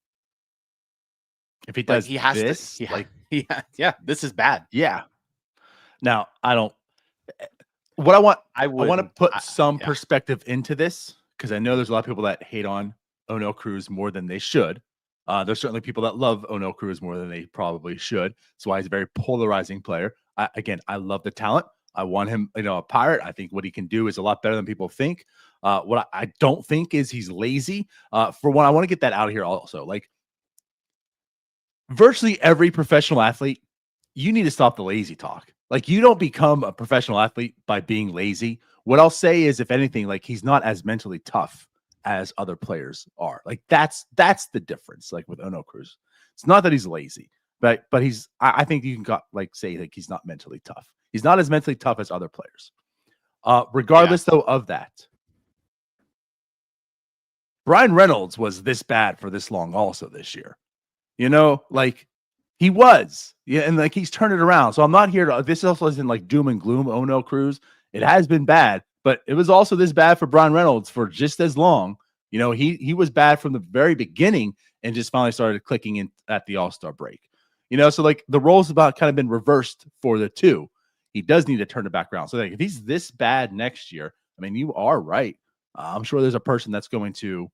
If he Like, does he has to. this, Yeah, like, yeah. This is bad. yeah. Now, I don't. what I want I to wouldn't. put some Yeah. perspective into this because I know there's a lot of people that hate on Oneil Cruz more than they should. There's certainly people that love Oneil Cruz more than they probably should. That's why he's a very polarizing player. I love the talent. I want him, a Pirate. I think what he can do is a lot better than people think. What I don't think is he's lazy. For one, I want to get that out of here also. Like, virtually every professional athlete, you need to stop the lazy talk. Like, you don't become a professional athlete by being lazy. What I'll say is, if anything, like, he's not as mentally tough as other players are. Like, that's the difference. Like with Oneil Cruz, it's not that he's lazy, but he's. I think you can say like he's not mentally tough. He's not as mentally tough as other players. Regardless though of that, Brian Reynolds was this bad for this long also this year. Like he was. Yeah, and like he's turned it around. So I'm not here to this also isn't like doom and gloom, Oneil Cruz. It has been bad, but it was also this bad for Brian Reynolds for just as long. He was bad from the very beginning and just finally started clicking in at the All-Star break. So like the roles about kind of been reversed for the two. He does need to turn it back around. So like if he's this bad next year, I mean, you are right. I'm sure there's a person that's going to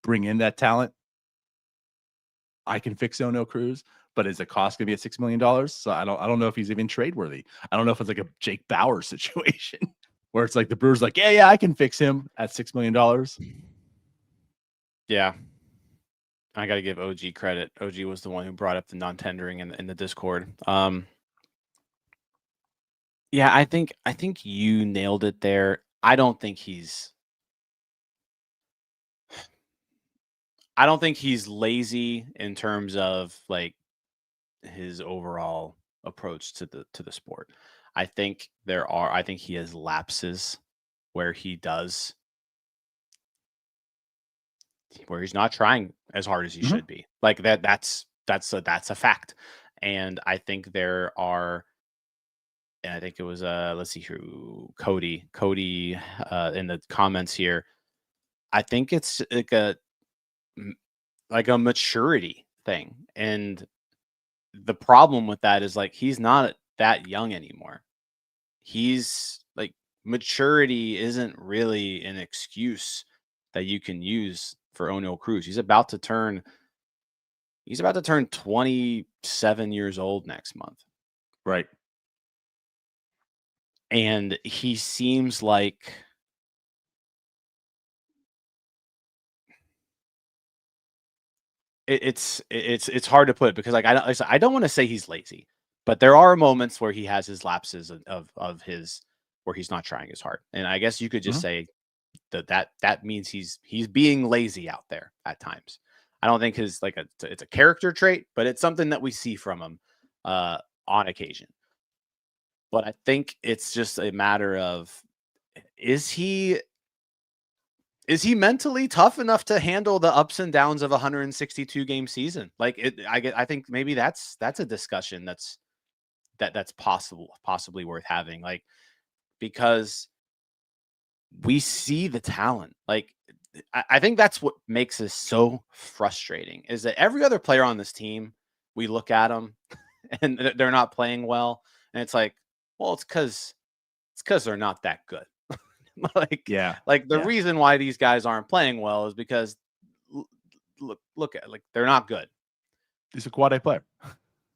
bring in that talent. I can fix Oneil Cruz, but is the cost going to be at $6 million? So I don't know if he's even trade worthy. I don't know if it's like a Jake Bauer situation where it's like the Brewers like, yeah, I can fix him at $6 million. Yeah. I got to give OG credit. OG was the one who brought up the non-tendering in the Discord. Yeah, I think you nailed it there. I don't think he's lazy in terms of like his overall approach to the sport. I think he has lapses where he's not trying as hard as he should be. Like that's a fact. And I think there are, and I think it was let's see who, Cody in the comments here. I think it's like a maturity thing. And the problem with that is like he's not that young anymore. He's like, maturity isn't really an excuse that you can use for Oneil Cruz. He's about to turn 27 years old next month. Right. And he seems like it's hard to put because like I don't want to say he's lazy, but there are moments where he has his lapses of his where he's not trying as hard. And I guess you could just say that means he's being lazy out there at times. I don't think it's a character trait, but it's something that we see from him on occasion. But I think it's just a matter of is he mentally tough enough to handle the ups and downs of a 162 game season? Like I think maybe that's a discussion that's possibly worth having. Like, because we see the talent. Like, I think that's what makes this so frustrating is that every other player on this team, we look at them and they're not playing well. And it's like, well, it's because they're not that good. The reason why these guys aren't playing well is because look at like they're not good. He's a quad A player.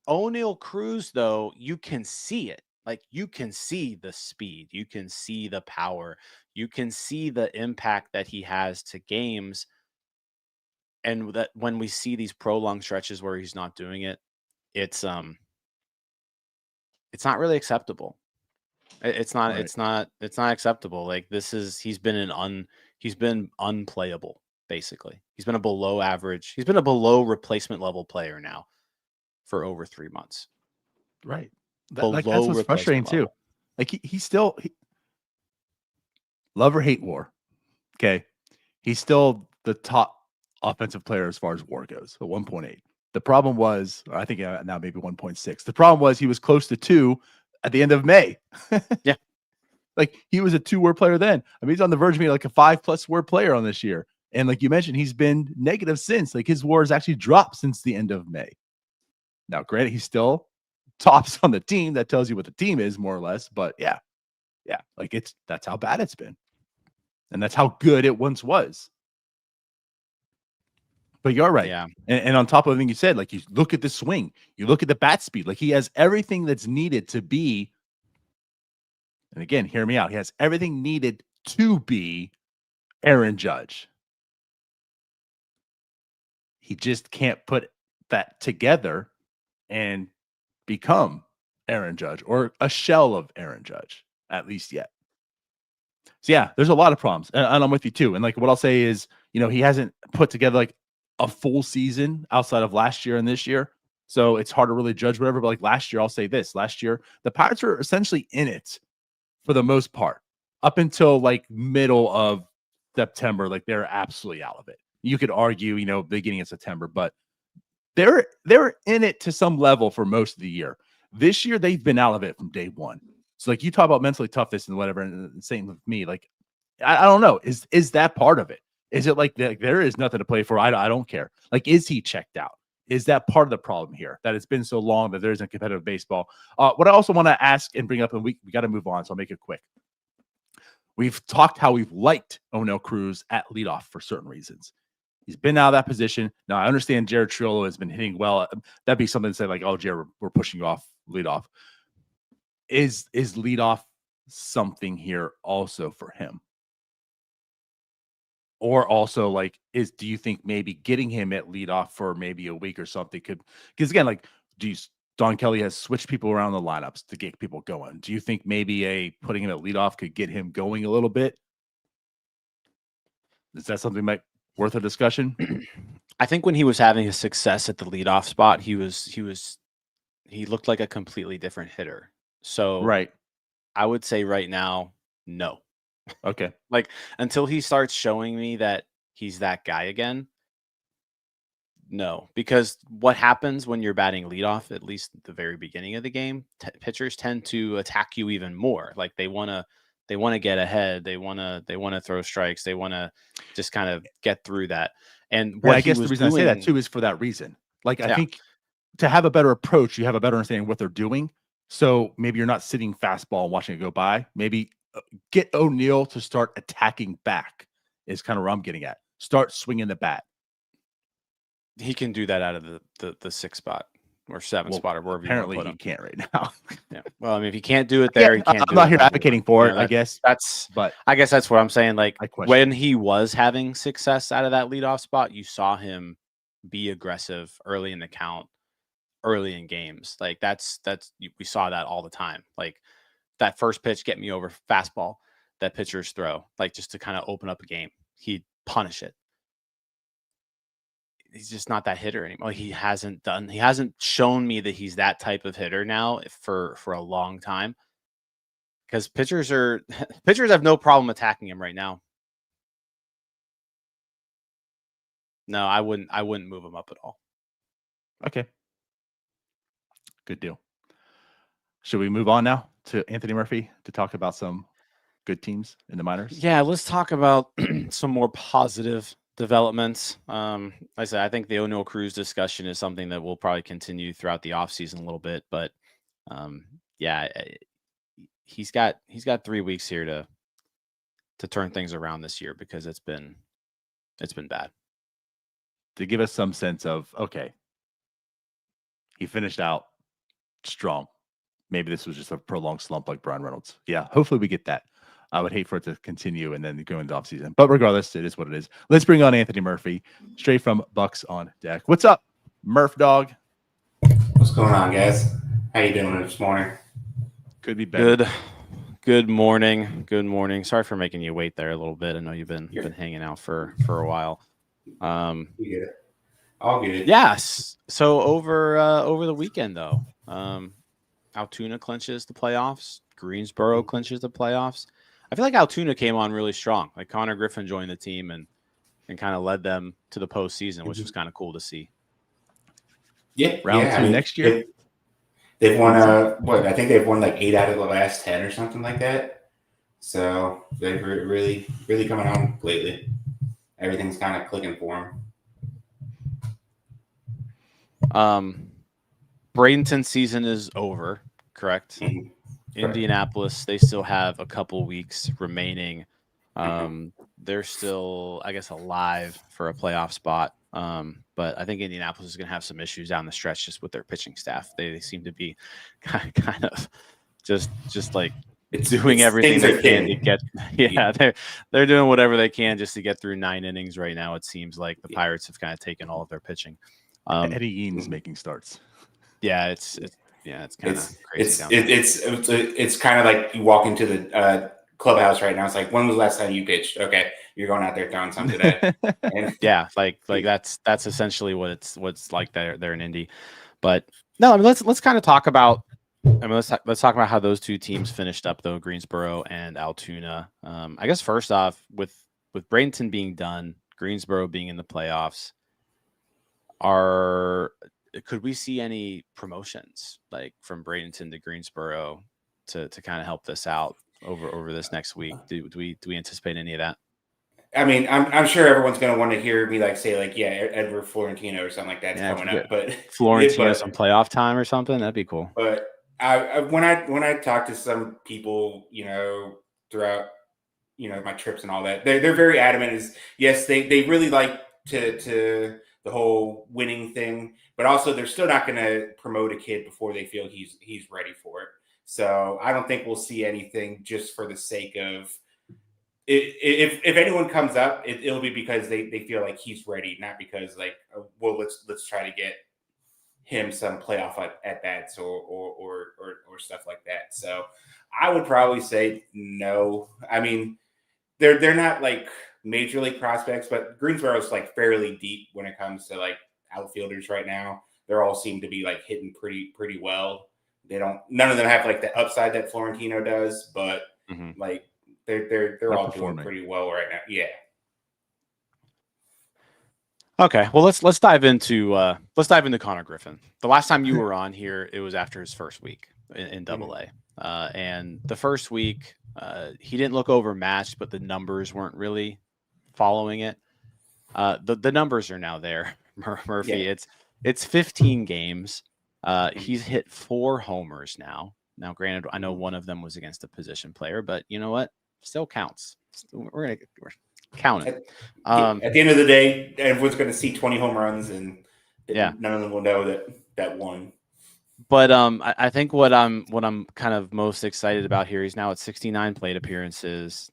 Oneil Cruz, though, you can see it. Like, you can see the speed, you can see the power, you can see the impact that he has to games. And that when we see these prolonged stretches where he's not doing it, it's not really acceptable. It's not acceptable. Like, he's been unplayable, basically. He's been a below average, he's been a below replacement level player now for over 3 months. Right. That's what's frustrating too. Like he's still love or hate WAR. Okay. He's still the top offensive player as far as WAR goes, at 1.8. The problem was, I think now maybe 1.6. The problem was he was close to 2 at the end of May. Yeah. Like he was a 2 WAR player then. I mean, he's on the verge of being like a 5+ WAR player on this year. And like you mentioned, he's been negative since. Like his WAR has actually dropped since the end of May. Now, granted, he's still tops on the team. That tells you what the team is, more or less. But yeah, Yeah, like that's how bad it's been. And that's how good it once was. But you're right. Yeah. And on top of everything you said, like you look at the swing, you look at the bat speed, like he has everything that's needed to be. And again, hear me out. He has everything needed to be Aaron Judge. He just can't put that together and become Aaron Judge or a shell of Aaron Judge, at least yet. So yeah, there's a lot of problems, and I'm with you too. And like what I'll say is, he hasn't put together like a full season outside of last year and this year, so it's hard to really judge whatever. But like last year, I'll say this: last year, the Pirates were essentially in it for the most part up until like middle of September. Like they're absolutely out of it. You could argue, beginning of September, but they're in it to some level for most of the year. This year, they've been out of it from day one. So like you talk about mentally toughness and whatever, and same with me. Like I don't know, is that part of it? Is it like there is nothing to play for? I don't care. Like, is he checked out? Is that part of the problem here? That it's been so long that there isn't competitive baseball. What I also want to ask and bring up, and we got to move on, so I'll make it quick. We've talked how we've liked Oneil Cruz at leadoff for certain reasons. He's been out of that position. Now, I understand Jared Triolo has been hitting well. That'd be something to say like, oh, Jared, we're pushing you off leadoff. Is leadoff something here also for him? Or also, like, do you think maybe getting him at leadoff for maybe a week or something could, because again, like, Don Kelly has switched people around the lineups to get people going. Do you think maybe putting him at leadoff could get him going a little bit? Is that something worth a discussion? I think when he was having his success at the leadoff spot, he looked like a completely different hitter. So right. I would say right now, no. Okay. Like until he starts showing me that he's that guy again, no. Because what happens when you're batting leadoff, at least at the very beginning of the game, pitchers tend to attack you even more. Like they want to get ahead. They want to throw strikes. They want to just kind of get through that. And what I guess the reason I say that too is for that reason. Like I think to have a better approach, you have a better understanding of what they're doing. So maybe you're not sitting fastball and watching it go by. Maybe get Oneil to start attacking back is kind of where I'm getting at. Start swinging the bat. He can do that out of the 6th spot or 7th spot or wherever. Apparently, you he can't right now. Yeah. Well, I mean, if he can't do it there, he can't. I'm not here advocating for it. I guess but I guess that's what I'm saying. Like when he was having success out of that leadoff spot, you saw him be aggressive early in the count, early in games. Like we saw that all the time. Like that first pitch, get me over fastball that pitchers throw, like just to kind of open up a game. He'd punish it. He's just not that hitter anymore. He hasn't shown me that he's that type of hitter now for a long time. Because pitchers have no problem attacking him right now. No, I wouldn't move him up at all. Okay. Good deal. Should we move on now to Anthony Murphy to talk about some good teams in the minors? Yeah, let's talk about some more positive developments. Like I said, I think the Oneil Cruz discussion is something that will probably continue throughout the offseason a little bit, but yeah, he's got 3 weeks here to turn things around this year because it's been bad. To give us some sense of, okay, he finished out strong. Maybe this was just a prolonged slump like Brian Reynolds. Yeah, hopefully we get that. I would hate for it to continue and then go into offseason. But regardless, it is what it is. Let's bring on Anthony Murphy, straight from Bucs on Deck. What's up, Murph Dog? What's going on, guys? How you doing this morning? Could be better. Good morning. Good morning. Sorry for making you wait there a little bit. I know you've been hanging out for a while. You get it. All good. Yes. So over the weekend though, Altoona clinches the playoffs. Greensboro clinches the playoffs. I feel like Altoona came on really strong. Like Connor Griffin joined the team and kind of led them to the postseason, which was kind of cool to see. Yeah, round 2 next year. They've won I think they've won like 8 out of the last 10 or something like that. So they've really coming on lately. Everything's kind of clicking for them. Bradenton's season is over, correct? Mm-hmm. Indianapolis, they still have a couple weeks remaining. They're still, I guess, alive for a playoff spot. But I think Indianapolis is going to have some issues down the stretch just with their pitching staff. They seem to be kind of just like doing everything they can to get. Yeah, they're doing whatever they can just to get through 9 innings right now. It seems like the Pirates have kind of taken all of their pitching. Eddie Eanes making starts. Yeah, it's kind of crazy. It's kind of like you walk into the clubhouse right now. It's like, when was the last time you pitched? Okay, you're going out there throwing something today. And yeah, like that's essentially what it's like they're in Indy. But no, I mean let's kind of talk about. I mean let's talk about how those two teams finished up though, Greensboro and Altoona. I guess first off, with Bradenton being done, Greensboro being in the playoffs, could we see any promotions like from Bradenton to Greensboro to kind of help this out over this next week? Do we anticipate any of that? I mean, I'm sure everyone's going to want to hear me say Edward Florentino or something like that's coming up, but Florentino some playoff time or something, that'd be cool. But when I talk to some people, throughout my trips and all that, they're very adamant. Is yes, they really like to the whole winning thing, but also they're still not going to promote a kid before they feel he's ready for it. So I don't think we'll see anything just for the sake of it. If anyone comes up, it'll be because they feel like he's ready, not because let's try to get him some playoff at bats or stuff like that. So I would probably say no. I mean, they're not like major league prospects, but Greensboro's fairly deep when it comes to outfielders right now. They all seem to be hitting pretty well. None of them have the upside that Florentino does, but they're all doing pretty well right now. Yeah. Okay, well let's dive into Connor Griffin. The last time you were on here, it was after his first week in AA, and the first week he didn't look overmatched, but the numbers weren't really following it. The numbers are now there, Murphy. Yeah. It's 15 games. He's hit 4 homers now. Now, granted, I know one of them was against a position player, but you know what? Still counts. We're counting. At the end of the day, everyone's going to see 20 home runs, and none of them will know that one. But I think what I'm kind of most excited about here, he's now at 69 plate appearances.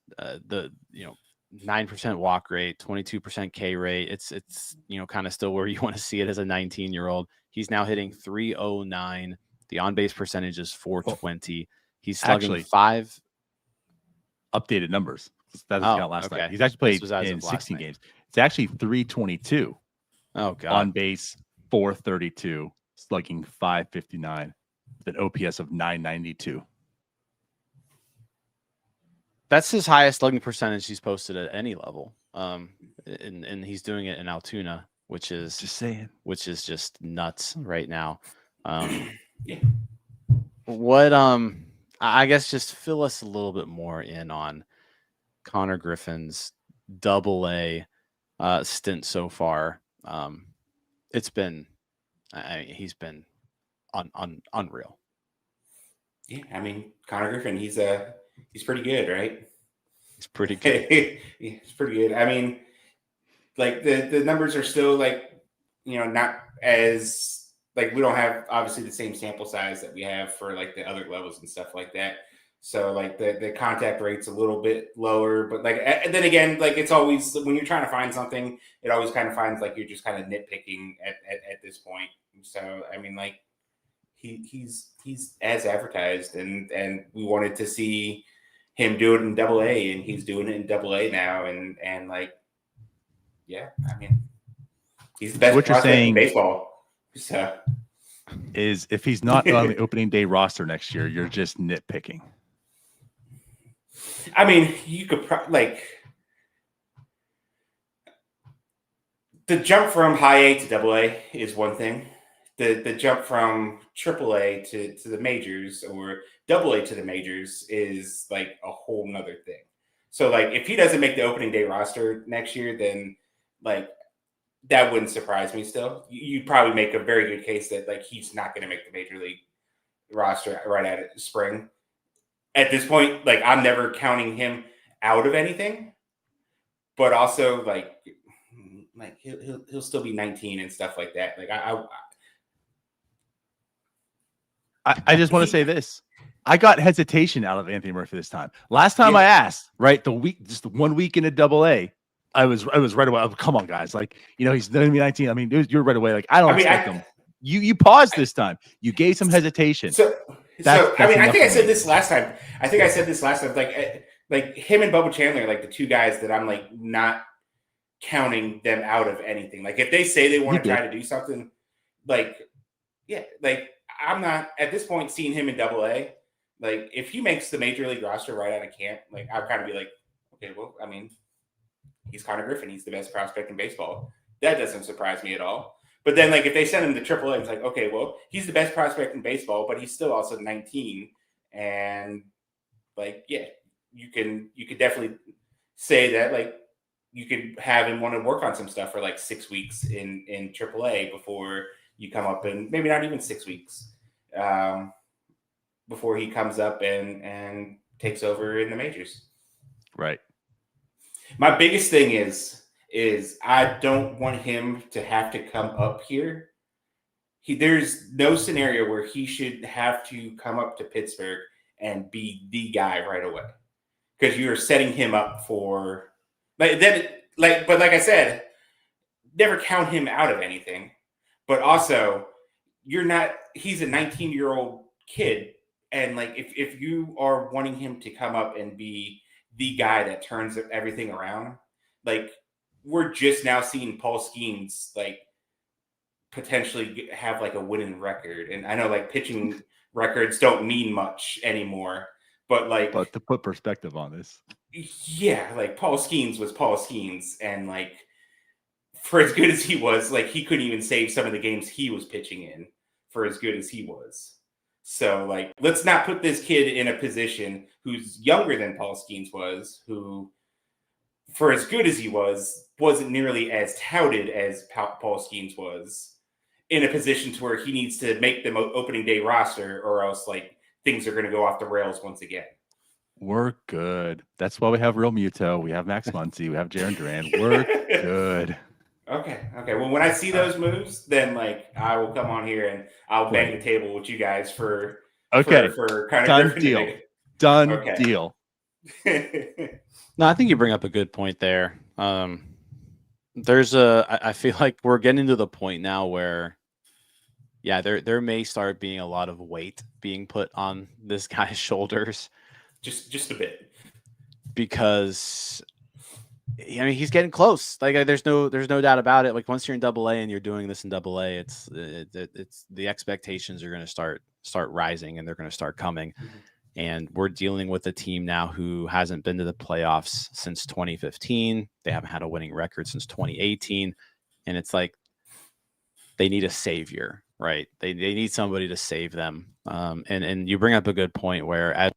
9% walk rate, 22% K rate. It's kind of still where you want to see it as a 19-year-old. He's now hitting .309. The on-base percentage is .420. He's slugging 5 updated numbers. That doesn't count last night. He's actually played in 16 games. It's actually .322. Oh god. On base .432, slugging .559 with an OPS of .992. That's his highest slugging percentage he's posted at any level. And he's doing it in Altoona, which is just nuts right now. What I guess just fill us a little bit more in on Connor Griffin's AA stint so far. He's been unreal. Yeah, I mean, Connor Griffin, he's pretty good, right? He's pretty good. He's pretty good. I mean, the numbers are still not as we don't have obviously the same sample size that we have for the other levels and stuff like that. So the contact rate's a little bit lower, but and then again, it's always when you're trying to find something, it always kind of finds you're just kind of nitpicking at this point. So I mean, he's as advertised, and we wanted to see him do it in AA, and he's doing it in AA now, and yeah, I mean, he's the best what you're saying in baseball. So is if he's not on the opening day roster next year, you're just nitpicking. I mean, you could the jump from high A to AA is one thing. The jump from AAA to the majors or AA to the majors is a whole nother thing. So if he doesn't make the opening day roster next year, then that wouldn't surprise me still. You'd probably make a very good case that he's not going to make the major league roster right at spring. at this point, like I'm never counting him out of anything, but also like he'll still be 19 and stuff like that. Like I just want to say this. I got hesitation out of Anthony Murphy this time. Last time I asked, right, just 1 week in a double A, I was right away. Oh, come on, guys. Like, he's going to be 19. I mean, you're right away. Like, I don't expect him. You paused this time. You gave some hesitation. That's I mean, I think I said me. this last time. Like him and Bubba Chandler, like the two guys that I'm like not counting them out of anything. Like if they say they want to try to do something, like I'm not at this point seeing him in double A. Like if he makes the major league roster right out of camp, like I'll kind of be like, okay, well, I mean, he's Connor Griffin. He's the best prospect in baseball. That doesn't surprise me at all. But then, like, if they send him to AAA, it's like, okay, well, he's the best prospect in baseball, but he's still also 19. And, like, yeah, you could definitely say that, like, you could have him want to work on some stuff for, like, 6 weeks in AAA before you come up, and maybe not even 6 weeks, before he comes up and takes over in the majors. Right. My biggest thing is I don't want him to have to come up here. There's no scenario where he should have to come up to Pittsburgh and be the guy right away, because you're setting him up for but like I said, never count him out of anything. But also, he's a 19-year-old kid, and like if you are wanting him to come up and be the guy that turns everything around, like we're just now seeing Paul Skeens like potentially have like a winning record. And I know like pitching records don't mean much anymore, but to put perspective on this, yeah, like Paul Skeens was Paul Skeens, and like for as good as he was, like he couldn't even save some of the games he was pitching in for as good as he was. So like, let's not put this kid in a position who's younger than Paul Skeens was, who for as good as he wasn't nearly as touted as Paul Skeens was, in a position to where he needs to make the opening day roster, or else like things are going to go off the rails once again. We're good. That's why we have Real Muto. We have Max Muncy. We have Jarren Duran. We're good. Okay. Well, when I see those moves, then like I will come on here and I'll bang the table with you guys for kind of deal. Done deal. No, I think you bring up a good point there. I feel like we're getting to the point now where, yeah, there may start being a lot of weight being put on this guy's shoulders, just a bit, because I mean he's getting close. Like there's no doubt about it. Like once you're in Double A and you're doing this in Double A, it's the expectations are going to start rising, and they're going to start coming. Mm-hmm. And we're dealing with a team now who hasn't been to the playoffs since 2015. They haven't had a winning record since 2018. And it's like they need a savior, right? They need somebody to save them. And you bring up a good point where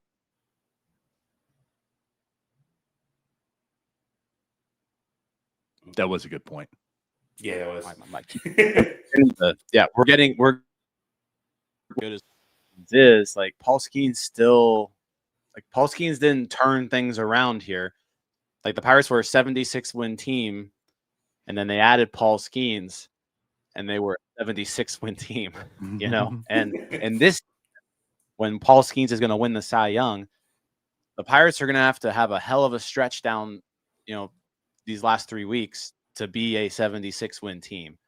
that was a good point. Yeah, that was. We're good as it is. Like Paul Skeens didn't turn things around here. Like the Pirates were a 76 win team, and then they added Paul Skeens, and they were a 76 win team. And this, when Paul Skeens is going to win the Cy Young, the Pirates are going to have a hell of a stretch down, these last 3 weeks to be a 76 win team.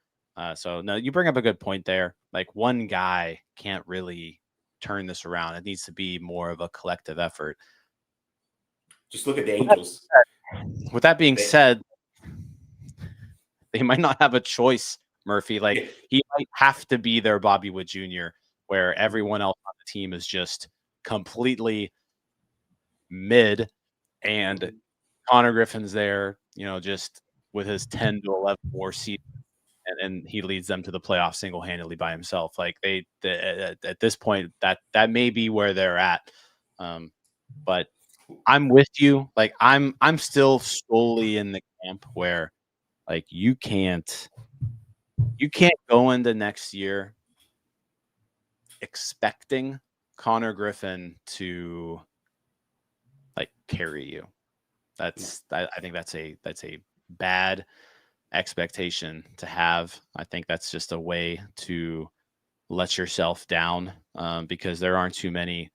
So no, you bring up a good point there. Like one guy can't really turn this around. It needs to be more of a collective effort. Just look at the Angels. With that being said, they might not have a choice, Murphy. Like he might have to be their Bobby Wood Jr., where everyone else on the team is just completely mid, and Connor Griffin's there, just with his 10 to 11 more seasons, and he leads them to the playoffs single-handedly by himself. Like at this point, that may be where they're at. But I'm with you. Like I'm still solely in the camp where like you can't go into next year expecting Connor Griffin to carry you. I think that's a bad expectation to have. I think that's just a way to let yourself down, because there aren't too many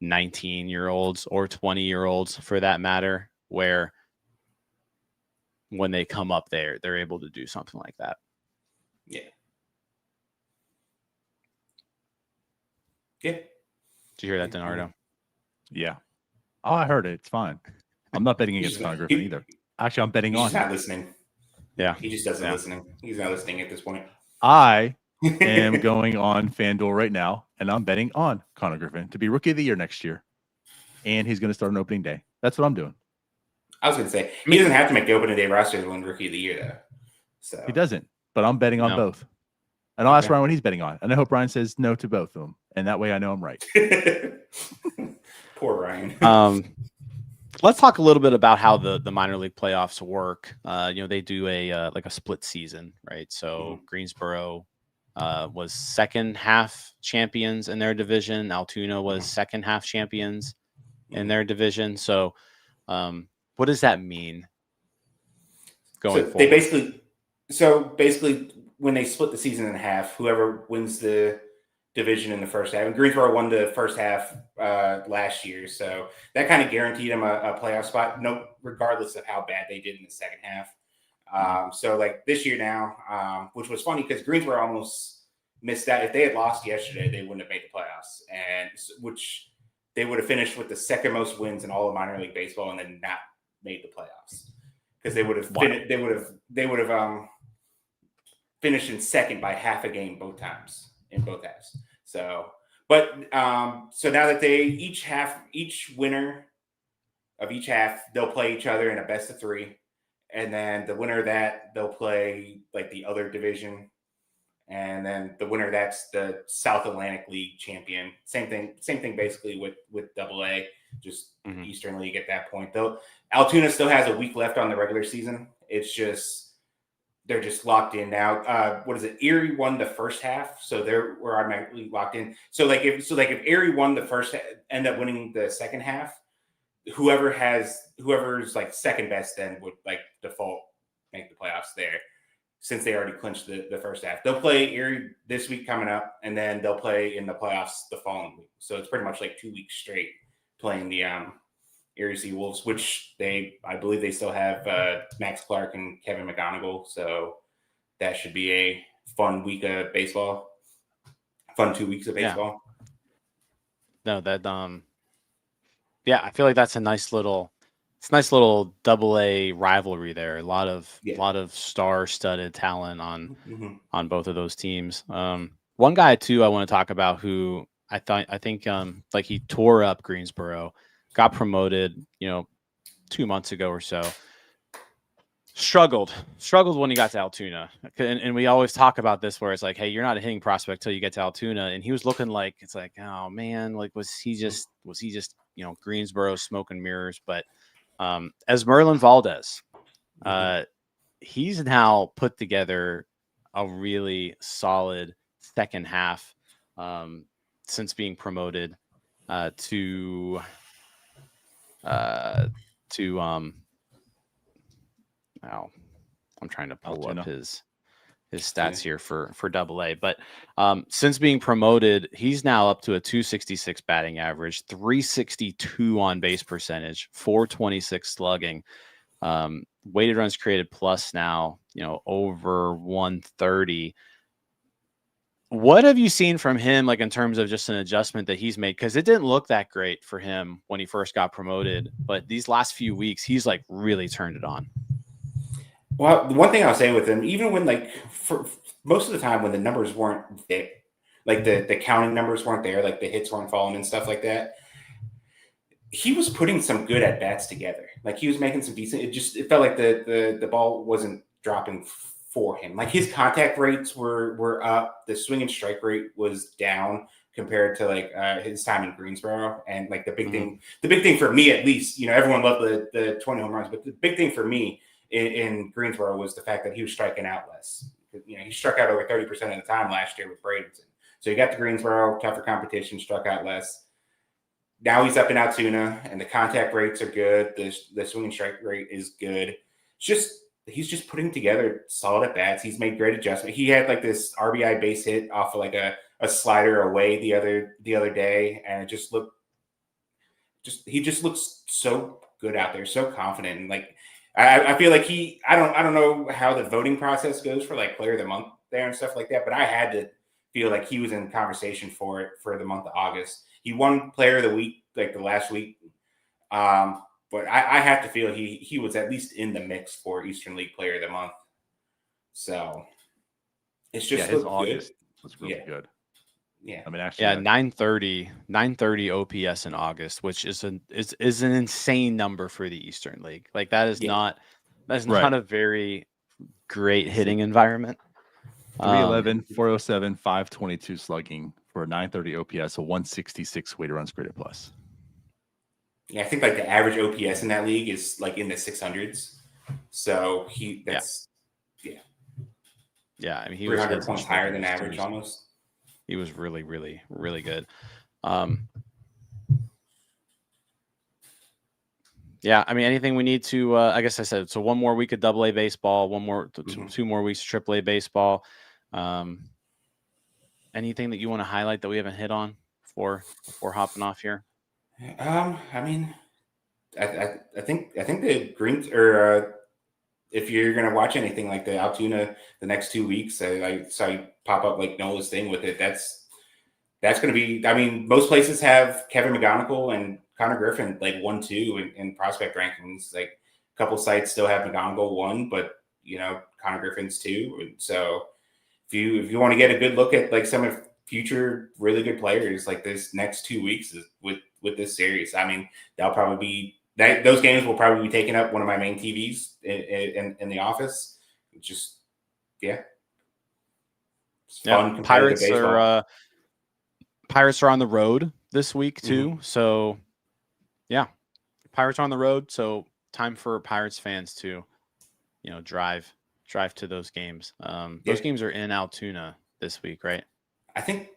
19-year-olds or 20-year-olds for that matter, where when they come up there, they're able to do something like that. Yeah. Yeah. Did you hear that, Denardo? Yeah. Oh, I heard it. It's fine. I'm not betting against Connor Griffin either. Actually, I'm betting He's on just him. not listening. Yeah. He just doesn't listening. He's not listening at this point. I am going on FanDuel right now, and I'm betting on Connor Griffin to be Rookie of the Year next year. And he's going to start on opening day. That's what I'm doing. I was going to say, he doesn't have to make the opening day roster to win Rookie of the Year, though. So he doesn't, but I'm betting on both. And I'll ask Ryan what he's betting on. And I hope Ryan says no to both of them. And that way I know I'm right. Poor Ryan. Let's talk a little bit about how the minor league playoffs work. They do a split season, right? So Greensboro was second half champions in their division. Altoona was second half champions in their division. So what does that mean going forward? Basically, when they split the season in half, whoever wins the division in the first half, and Greensboro won the first half last year, so that kind of guaranteed them a playoff spot, regardless of how bad they did in the second half. So like this year now, which was funny because Greensboro almost missed out. If they had lost yesterday, they wouldn't have made the playoffs, and which they would have finished with the second most wins in all of minor league baseball, and then not made the playoffs because they would have finished in second by half a game both times in both halves. So now that each winner of each half, they'll play each other in a best of three, and then the winner of that they'll play like the other division, and then the winner that's the South Atlantic League champion. Same thing basically with AA, just Eastern League at that point. Though Altoona still has a week left on the regular season. It's just they're just locked in now. What is it? Erie won the first half, so we're automatically locked in. So if Erie won the first, end up winning the second half, whoever's like second best then would like default make the playoffs there, since they already clinched the first half. They'll play Erie this week coming up, and then they'll play in the playoffs the following week. So it's pretty much like 2 weeks straight playing the Erie Sea Wolves, which I believe they still have Max Clark and Kevin McGonigal. So that should be a fun week of baseball. Fun 2 weeks of baseball. No, that I feel like that's a nice little AA rivalry there. A lot of star-studded talent on both of those teams. One guy too I want to talk about who I think like he tore up Greensboro, got promoted, 2 months ago or so. Struggled when he got to Altoona, and we always talk about this where it's like, hey, you're not a hitting prospect till you get to Altoona, and he was looking like it's like, oh man, like was he just Greensboro smoke and mirrors? But as Merlin Valdez, he's now put together a really solid second half since being promoted to I'm trying to pull Altoona. up his stats here for AA, but since being promoted, he's now up to a 266 batting average, 362 on base percentage, 426 slugging, weighted runs created plus now, over 130. What have you seen from him, like in terms of just an adjustment that he's made? Because it didn't look that great for him when he first got promoted, but these last few weeks, he's like really turned it on. Well, the one thing I'll say with him, even when for most of the time when the numbers weren't there, like the counting numbers weren't there, like the hits weren't falling and stuff like that, he was putting some good at bats together. Like he was making some decent. It felt like the ball wasn't dropping for him. Like his contact rates were up. The swing and strike rate was down compared to like his time in Greensboro. And like the big thing for me, at least, everyone loved the 20 home runs, but the big thing for me in Greensboro was the fact that he was striking out less. He struck out over 30% of the time last year with Bradenton. So he got to Greensboro, tougher competition, struck out less. now he's up in Altoona, and the contact rates are good. The swinging strike rate is good. It's just he's just putting together solid at bats. He's made great adjustment. He had like this RBI base hit off of like a slider away the other day, and it just looked he just looks so good out there, so confident. And like I feel like I don't know how the voting process goes for like player of the month there and stuff like that, but I had to feel like he was in conversation for it for the month of August. He won player of the week like the last week. But I have to feel he was at least in the mix for Eastern League Player of the Month. So it's just his August was really yeah. good. Yeah. I mean, actually, Yeah, 930 OPS in August, which is an insane number for the Eastern League. Like that is not a very great hitting environment. 311, 407, 522 slugging for a 930 OPS, a 166 weighted runs created plus. Yeah, I think like the average OPS in that league is like in the 600s. So yeah. I mean, he 300 was points higher than average almost. He was really, really, really good. Yeah, I mean, anything we need to, I guess I said, so one more week of AA baseball, two more weeks of AAA baseball. Anything that you want to highlight that we haven't hit on before hopping off here? I mean, I think the Greens or if you're gonna watch anything like the Altoona the next 2 weeks, I saw you pop up like Nola's thing with it. That's gonna be. I mean, most places have Kevin McGonigal and Connor Griffin like 1-2 in prospect rankings. Like a couple sites still have McGonigal 1, but Connor Griffin's 2. So if you want to get a good look at like some of future really good players, like this next 2 weeks is with this series, I mean, they'll probably be those games will probably be taking up one of my main TVs in the office. It's just it's fun. Pirates are on the road this week too. So yeah, Pirates are on the road. So time for Pirates fans to, drive to those games. Those games are in Altoona this week, right? I think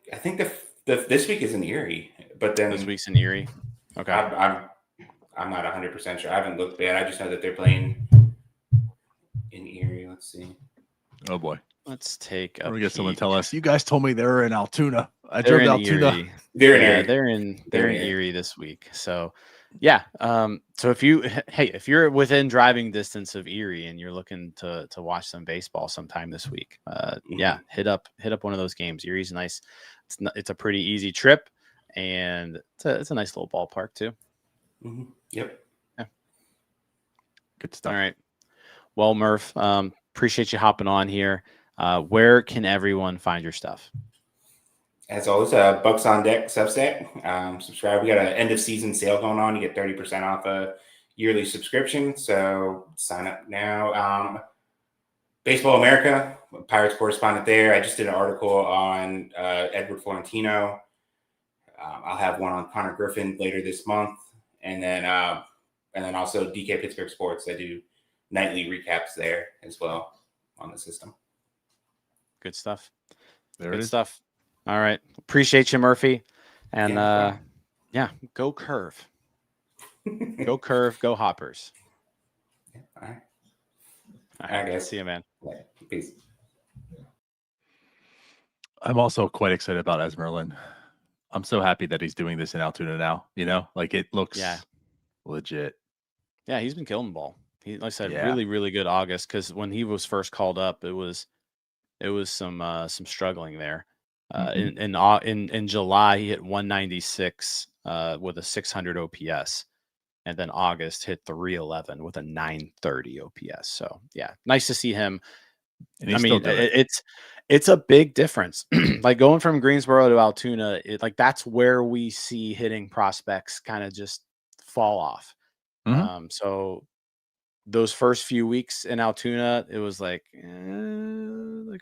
this week is in Erie, but then this week's in Erie. Okay. I'm not 100% sure. I haven't looked bad. I just know that they're playing in Erie. Let's see. Oh boy. Let's take a We're gonna peek. get someone to tell us. You guys told me they were in Altoona. I drove to Altoona. They're in Erie. They're in Erie this week. So yeah. So if you're within driving distance of Erie and you're looking to watch some baseball sometime this week, hit up one of those games. Erie's nice. It's a pretty easy trip, and it's a nice little ballpark too. Yep. Yeah. Good stuff. All right. Well, Murph, appreciate you hopping on here. Where can everyone find your stuff? As always, Bucs on Deck Substack. Subscribe. We got an end of season sale going on. You get 30% off a yearly subscription. So sign up now. Baseball America, Pirates correspondent there. I just did an article on Edward Florentino. I'll have one on Connor Griffin later this month, and then also DK Pittsburgh Sports. I do nightly recaps there as well on the system. Good stuff. Good stuff. All right. Appreciate you, Murphy. And go Curve. Go Curve. Go Hoppers. All right. All right, guys. See you, man. Yeah. Peace. I'm also quite excited about Esmeralin. I'm so happy that he's doing this in Altoona now. Like it looks legit. Yeah, he's been killing the ball. He, like I said, really, really good August, because when he was first called up, it was some struggling there. In July, he hit 196 with a 600 OPS, and then August hit 311 with a 930 OPS. So yeah, nice to see him. I mean, it's a big difference. Like going from Greensboro to Altoona, that's where we see hitting prospects kind of just fall off. So those first few weeks in Altoona, it was like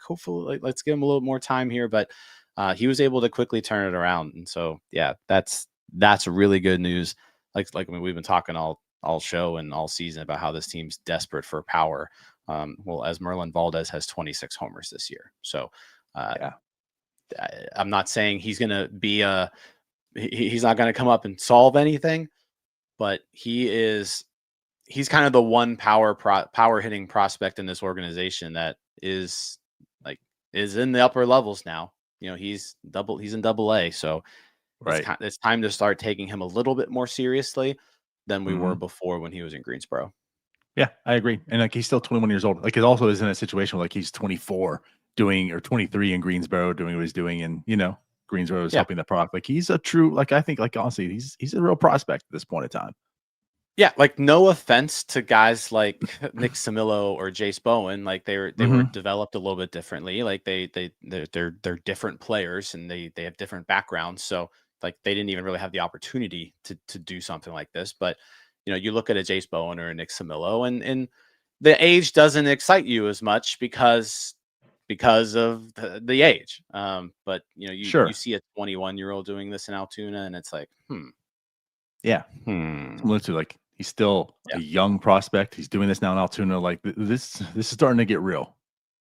hopefully let's give him a little more time here, but he was able to quickly turn it around. And so, yeah, that's really good news. Like we've been talking all show and all season about how this team's desperate for power. Well, as Merlin Valdez has 26 homers this year. So I'm not saying he's going to be a he's not going to come up and solve anything, but he's kind of the one power hitting prospect in this organization that is in the upper levels now. He's in double A. So Right. it's time to start taking him a little bit more seriously than we were Mhm. before when he was in Greensboro. Yeah, I agree. And like he's still 21 years old. Like it also is in a situation where like he's 24 doing or 23 in Greensboro doing what he's doing, and Greensboro is Yeah. helping the product. Like he's a true, like I think, like honestly, he's a real prospect at this point in time. Yeah, like no offense to guys like Nick Samillo or Jace Bowen, like they were Mhm. developed a little bit differently. Like they're different players and they have different backgrounds. So like they didn't even really have the opportunity to do something like this. But you look at a Jace Bowen or a Nick Samillo, and the age doesn't excite you as much because of the age. But you Sure. see a 21-year-old doing this in Altoona, and it's like, Yeah. hmm. Similar to like he's still Yeah. a young prospect. He's doing this now in Altoona. Like this is starting to get real.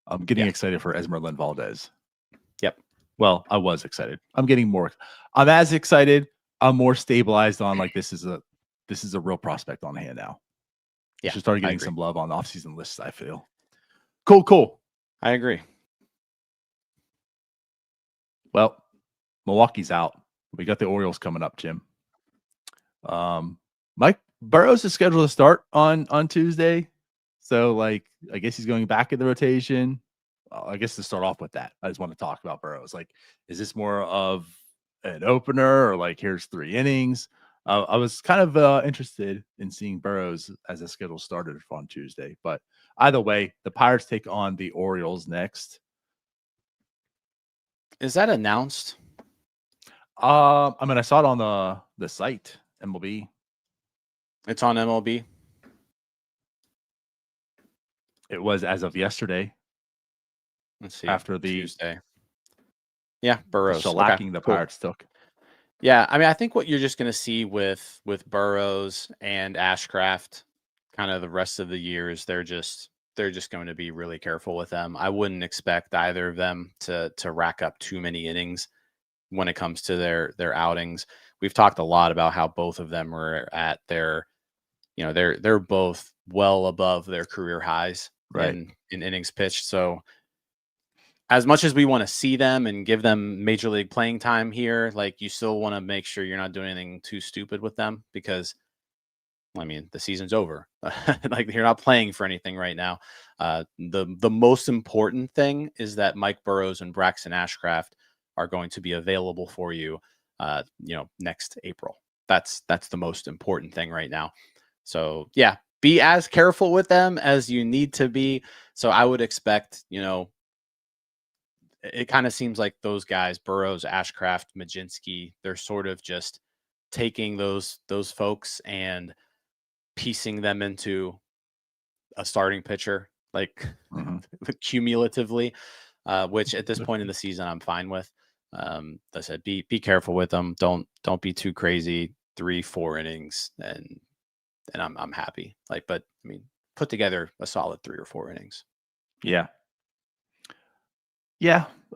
I'm getting Yeah. excited for Esmeralda Valdez. Yep. Well, I was excited. I'm as excited. I'm more stabilized on like this is a real prospect on hand now. Yeah, You should start I getting agree. some love on offseason lists, I feel. Cool. I agree. Well, Milwaukee's out. We got the Orioles coming up, Jim. Mike Burrows is scheduled to start on Tuesday. So like I guess he's going back in the rotation. I guess to start off with that, I just want to talk about Burrows. Like, is this more of an opener or like here's 3 innings? I was kind of interested in seeing Burrows as a scheduled starter on Tuesday, but either way, the Pirates take on the Orioles next. Is that announced? I mean, I saw it on the site MLB. It's on MLB. It was as of yesterday. Let's see. After the Tuesday. Yeah, Burrows. shellacking Okay, the cool. Pirates took. Yeah, I mean, I think what you're just going to see with Burrows and Ashcraft, kind of the rest of the year, is they're just going to be really careful with them. I wouldn't expect either of them to rack up too many innings when it comes to their outings. We've talked a lot about how both of them are at their, they're both well above their career highs in innings pitched. So as much as we want to see them and give them major league playing time here, like you still want to make sure you're not doing anything too stupid with them because, I mean, the season's over. Like you're not playing for anything right now. The most important thing is that Mike Burrows and Braxton Ashcraft are going to be available for you, next April. That's the most important thing right now. So yeah, be as careful with them as you need to be. So I would expect, it kind of seems like those guys, Burrows, Ashcraft, Majinski, they're sort of just taking those folks and piecing them into a starting pitcher, like cumulatively, which at this point in the season I'm fine with. I said, be careful with them. Don't be too crazy. 3-4 innings, and I'm happy. But I mean, put together a solid 3 or 4 innings. Yeah.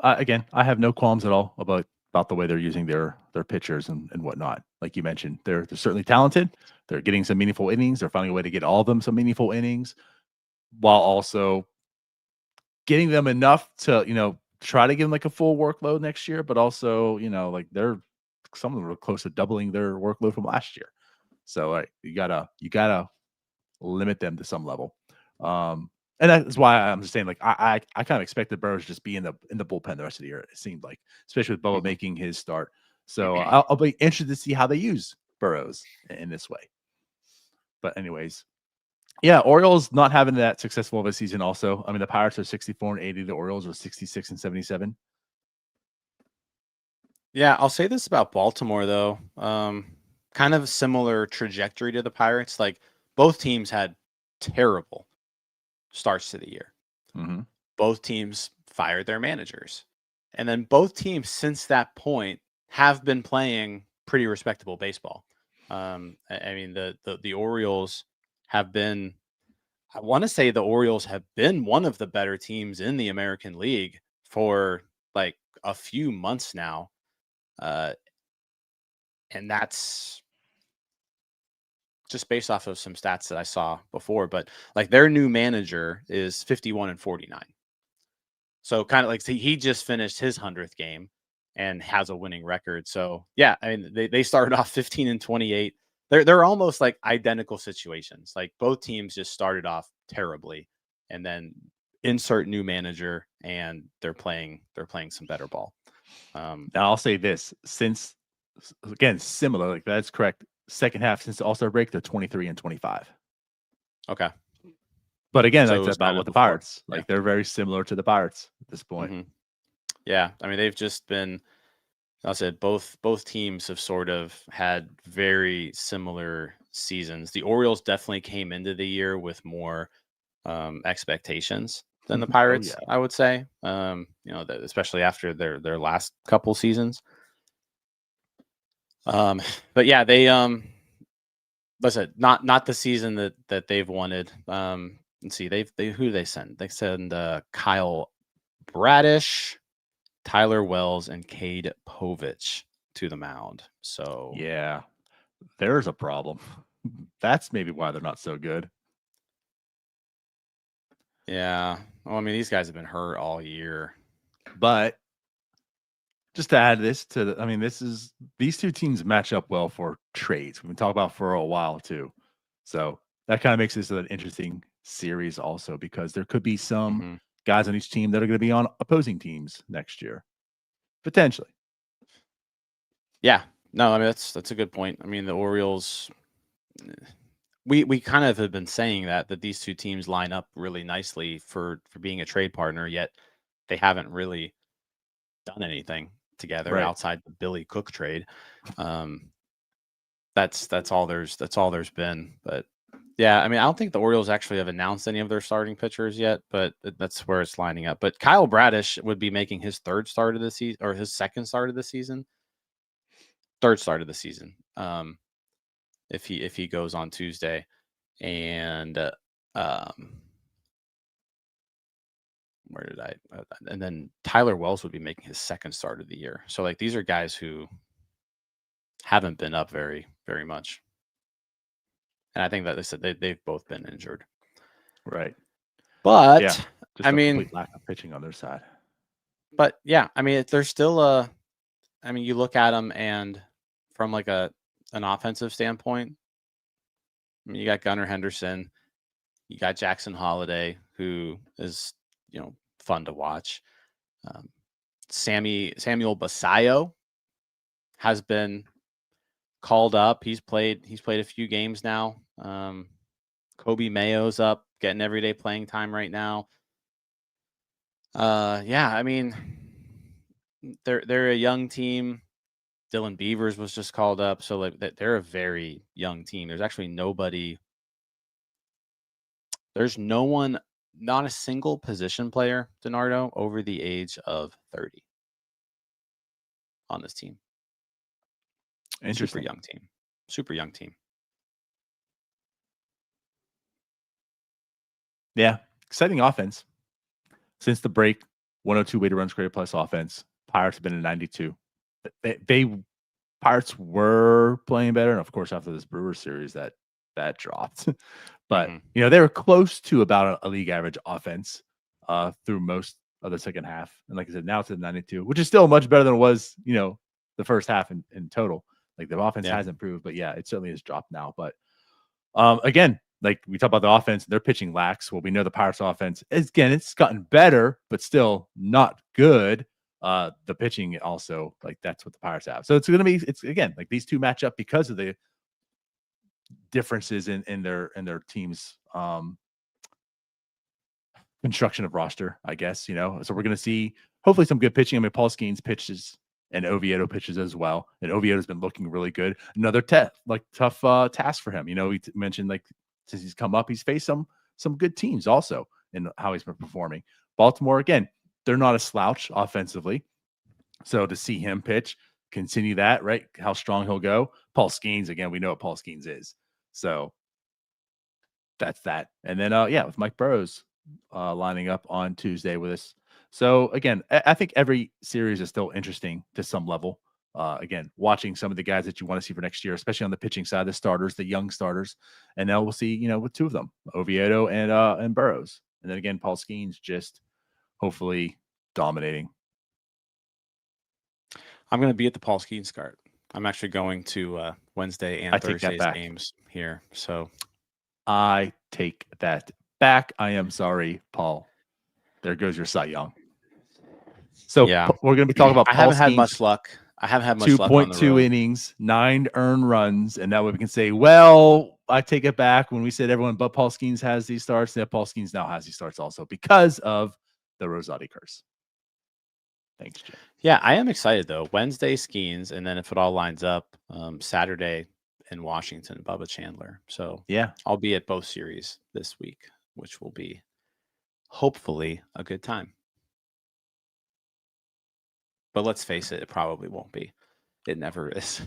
Again, I have no qualms at all about the way they're using their pitchers and whatnot. Like you mentioned, they're certainly talented. They're getting some meaningful innings. They're finding a way to get all of them some meaningful innings, while also getting them enough to try to give them like a full workload next year. But also, like some of them are close to doubling their workload from last year. So you gotta limit them to some level. And that's why I'm just saying, like, I kind of expected Burrows to just be in the bullpen the rest of the year. It seemed like, especially with Bubba making his start. So I'll be interested to see how they use Burrows in this way. But anyways, yeah, Orioles not having that successful of a season. Also, I mean, the Pirates are 64-80. The Orioles are 66-77. Yeah, I'll say this about Baltimore though. Kind of similar trajectory to the Pirates. Like both teams had terrible starts to the year. Mm-hmm. Both teams fired their managers. And then both teams since that point have been playing pretty respectable baseball. I mean, the Orioles have been, I want to say the Orioles have been one of the better teams in the American League for like a few months now. And that's just based off of some stats that I saw before. But like their new manager is 51-49. So kind of like he just finished his 100th game and has a winning record. So yeah, I mean they started off 15-28. They're almost like identical situations. Like both teams just started off terribly, and then insert new manager, and they're playing some better ball. Now I'll say this: since again similar, like that's correct. Second half since the All-Star break, they're 23-25. Okay, but again, So it like was about kind of with the before. Pirates, like they're very similar to the Pirates at this point. Mhm. Yeah, I mean they've just been. I said both teams have sort of had very similar seasons. The Orioles definitely came into the year with more expectations than the Pirates, yeah. I would say. Especially after their last couple seasons. But yeah, they listen, not the season that they've wanted. Let's see, they who do they send? They send Kyle Bradish, Tyler Wells, and Cade Povich to the mound. So Yeah, there's a problem. That's maybe why they're not so good. yeah, well, I mean these guys have been hurt all year. But just to add this to the, I mean, these two teams match up well for trades. We've been talking about for a while too. So that kind of makes this an interesting series also because there could be some Mhm. guys on each team that are going to be on opposing teams next year. Potentially. Yeah, no, I mean that's a good point. I mean the Orioles, we kind of have been saying that these two teams line up really nicely for being a trade partner, yet they haven't really done anything together Right. outside the Billy Cook trade. That's all there's been. But yeah, I mean I don't think the Orioles actually have announced any of their starting pitchers yet, but that's where it's lining up. But Kyle Bradish would be making his third start of the season or his second start of the season. Third start of the season. If he goes on Tuesday, and where did I? And then Tyler Wells would be making his second start of the year. So like these are guys who haven't been up very much, and I think that they said they've both been injured. Right. But Yeah. Just I a mean, complete lack of pitching on their side. but yeah, I mean there's still a. I mean you look at them and from like an offensive standpoint, I mean, you got Gunnar Henderson, you got Jackson Holiday, who is fun to watch. Samuel Basayo has been called up. He's played a few games now. Kobe Mayo's up, getting everyday playing time right now. Yeah, I mean, they're a young team. Dylan Beavers was just called up, so like they're a very young team. There's actually nobody. There's no one, not a single position player, DiNardo, over the age of 30 on this team. Super Interesting. young team. Super young team. Yeah. Exciting offense. Since the break, 102 weighted runs created plus offense. Pirates have been in 92. Pirates were playing better, and of course, after this Brewers series, that dropped. But they were close to about a league average offense through most of the second half. And like I said, now it's at 92, which is still much better than it was, the first half in total. Like the offense has improved, but yeah, it certainly has dropped now. But again, like we talk about the offense, their pitching lacks. Well, we know the Pirates offense again, it's gotten better, but still not good. The pitching also, like that's what the Pirates have. So it's again like these two match up because of the differences in their teams construction of roster, I guess. So we're gonna see hopefully some good pitching. I mean, Paul Skeens pitches and Oviedo pitches as well, and Oviedo's been looking really good. Another tough task for him. We mentioned like since he's come up, he's faced some good teams also in how he's been performing. Baltimore again, they're not a slouch offensively. So to see him pitch, continue that, right? How strong he'll go. Paul Skeens, again, we know what Paul Skeens is. So that's that. And then, with Mike Burrows lining up on Tuesday with us. So again, I think every series is still interesting to some level. Again, watching some of the guys that you want to see for next year, especially on the pitching side, the starters, the young starters. And now we'll see, with two of them, Oviedo and Burrows. And then again, Paul Skeens just hopefully dominating. I'm going to be at the Paul Skeens start. I'm actually going to Wednesday and Thursday's games here. So I take that back. I am sorry, Paul. There goes your Cy Young. So yeah, we're going to be talking about I haven't had much luck. I haven't had much luck. 2.2 innings, 9 earned runs. And that way we can say, well, I take it back when we said everyone but Paul Skeens has these starts. Yeah, Paul Skeens now has these starts also because of the Rosati curse. Thanks, Jim. Yeah, I am excited though. Wednesday Skeens, and then if it all lines up, Saturday in Washington, Bubba Chandler. So yeah, I'll be at both series this week, which will be hopefully a good time. But let's face it probably won't be. It never is.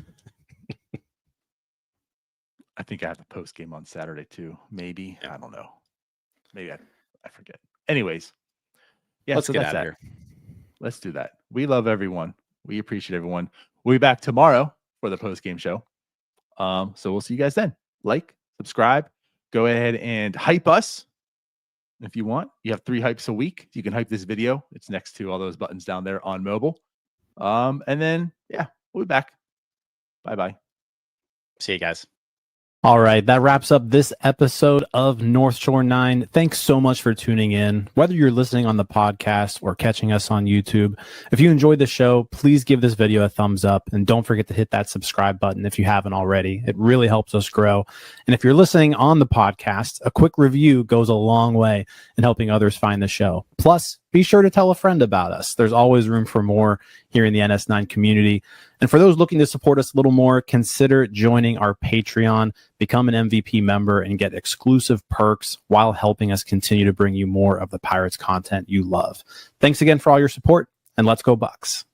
I think I have the post game on Saturday too. Maybe. Yeah. I don't know. Maybe I forget. Anyways. Yeah, let's get out of here. Let's do that. We love everyone. We appreciate everyone. We'll be back tomorrow for the post game show. So we'll see you guys then. Like, subscribe, go ahead and hype us. If you want, you have 3 hypes a week. You can hype this video. It's next to all those buttons down there on mobile. And then, yeah, we'll be back. Bye-bye. See you guys. All right, that wraps up this episode of North Shore 9. Thanks so much for tuning in. Whether you're listening on the podcast or catching us on YouTube, if you enjoyed the show, please give this video a thumbs up and don't forget to hit that subscribe button if you haven't already. It really helps us grow. And if you're listening on the podcast, a quick review goes a long way in helping others find the show. Plus, be sure to tell a friend about us. There's always room for more here in the NS9 community. And for those looking to support us a little more, consider joining our Patreon, become an MVP member, and get exclusive perks while helping us continue to bring you more of the Pirates content you love. Thanks again for all your support, and let's go Bucs.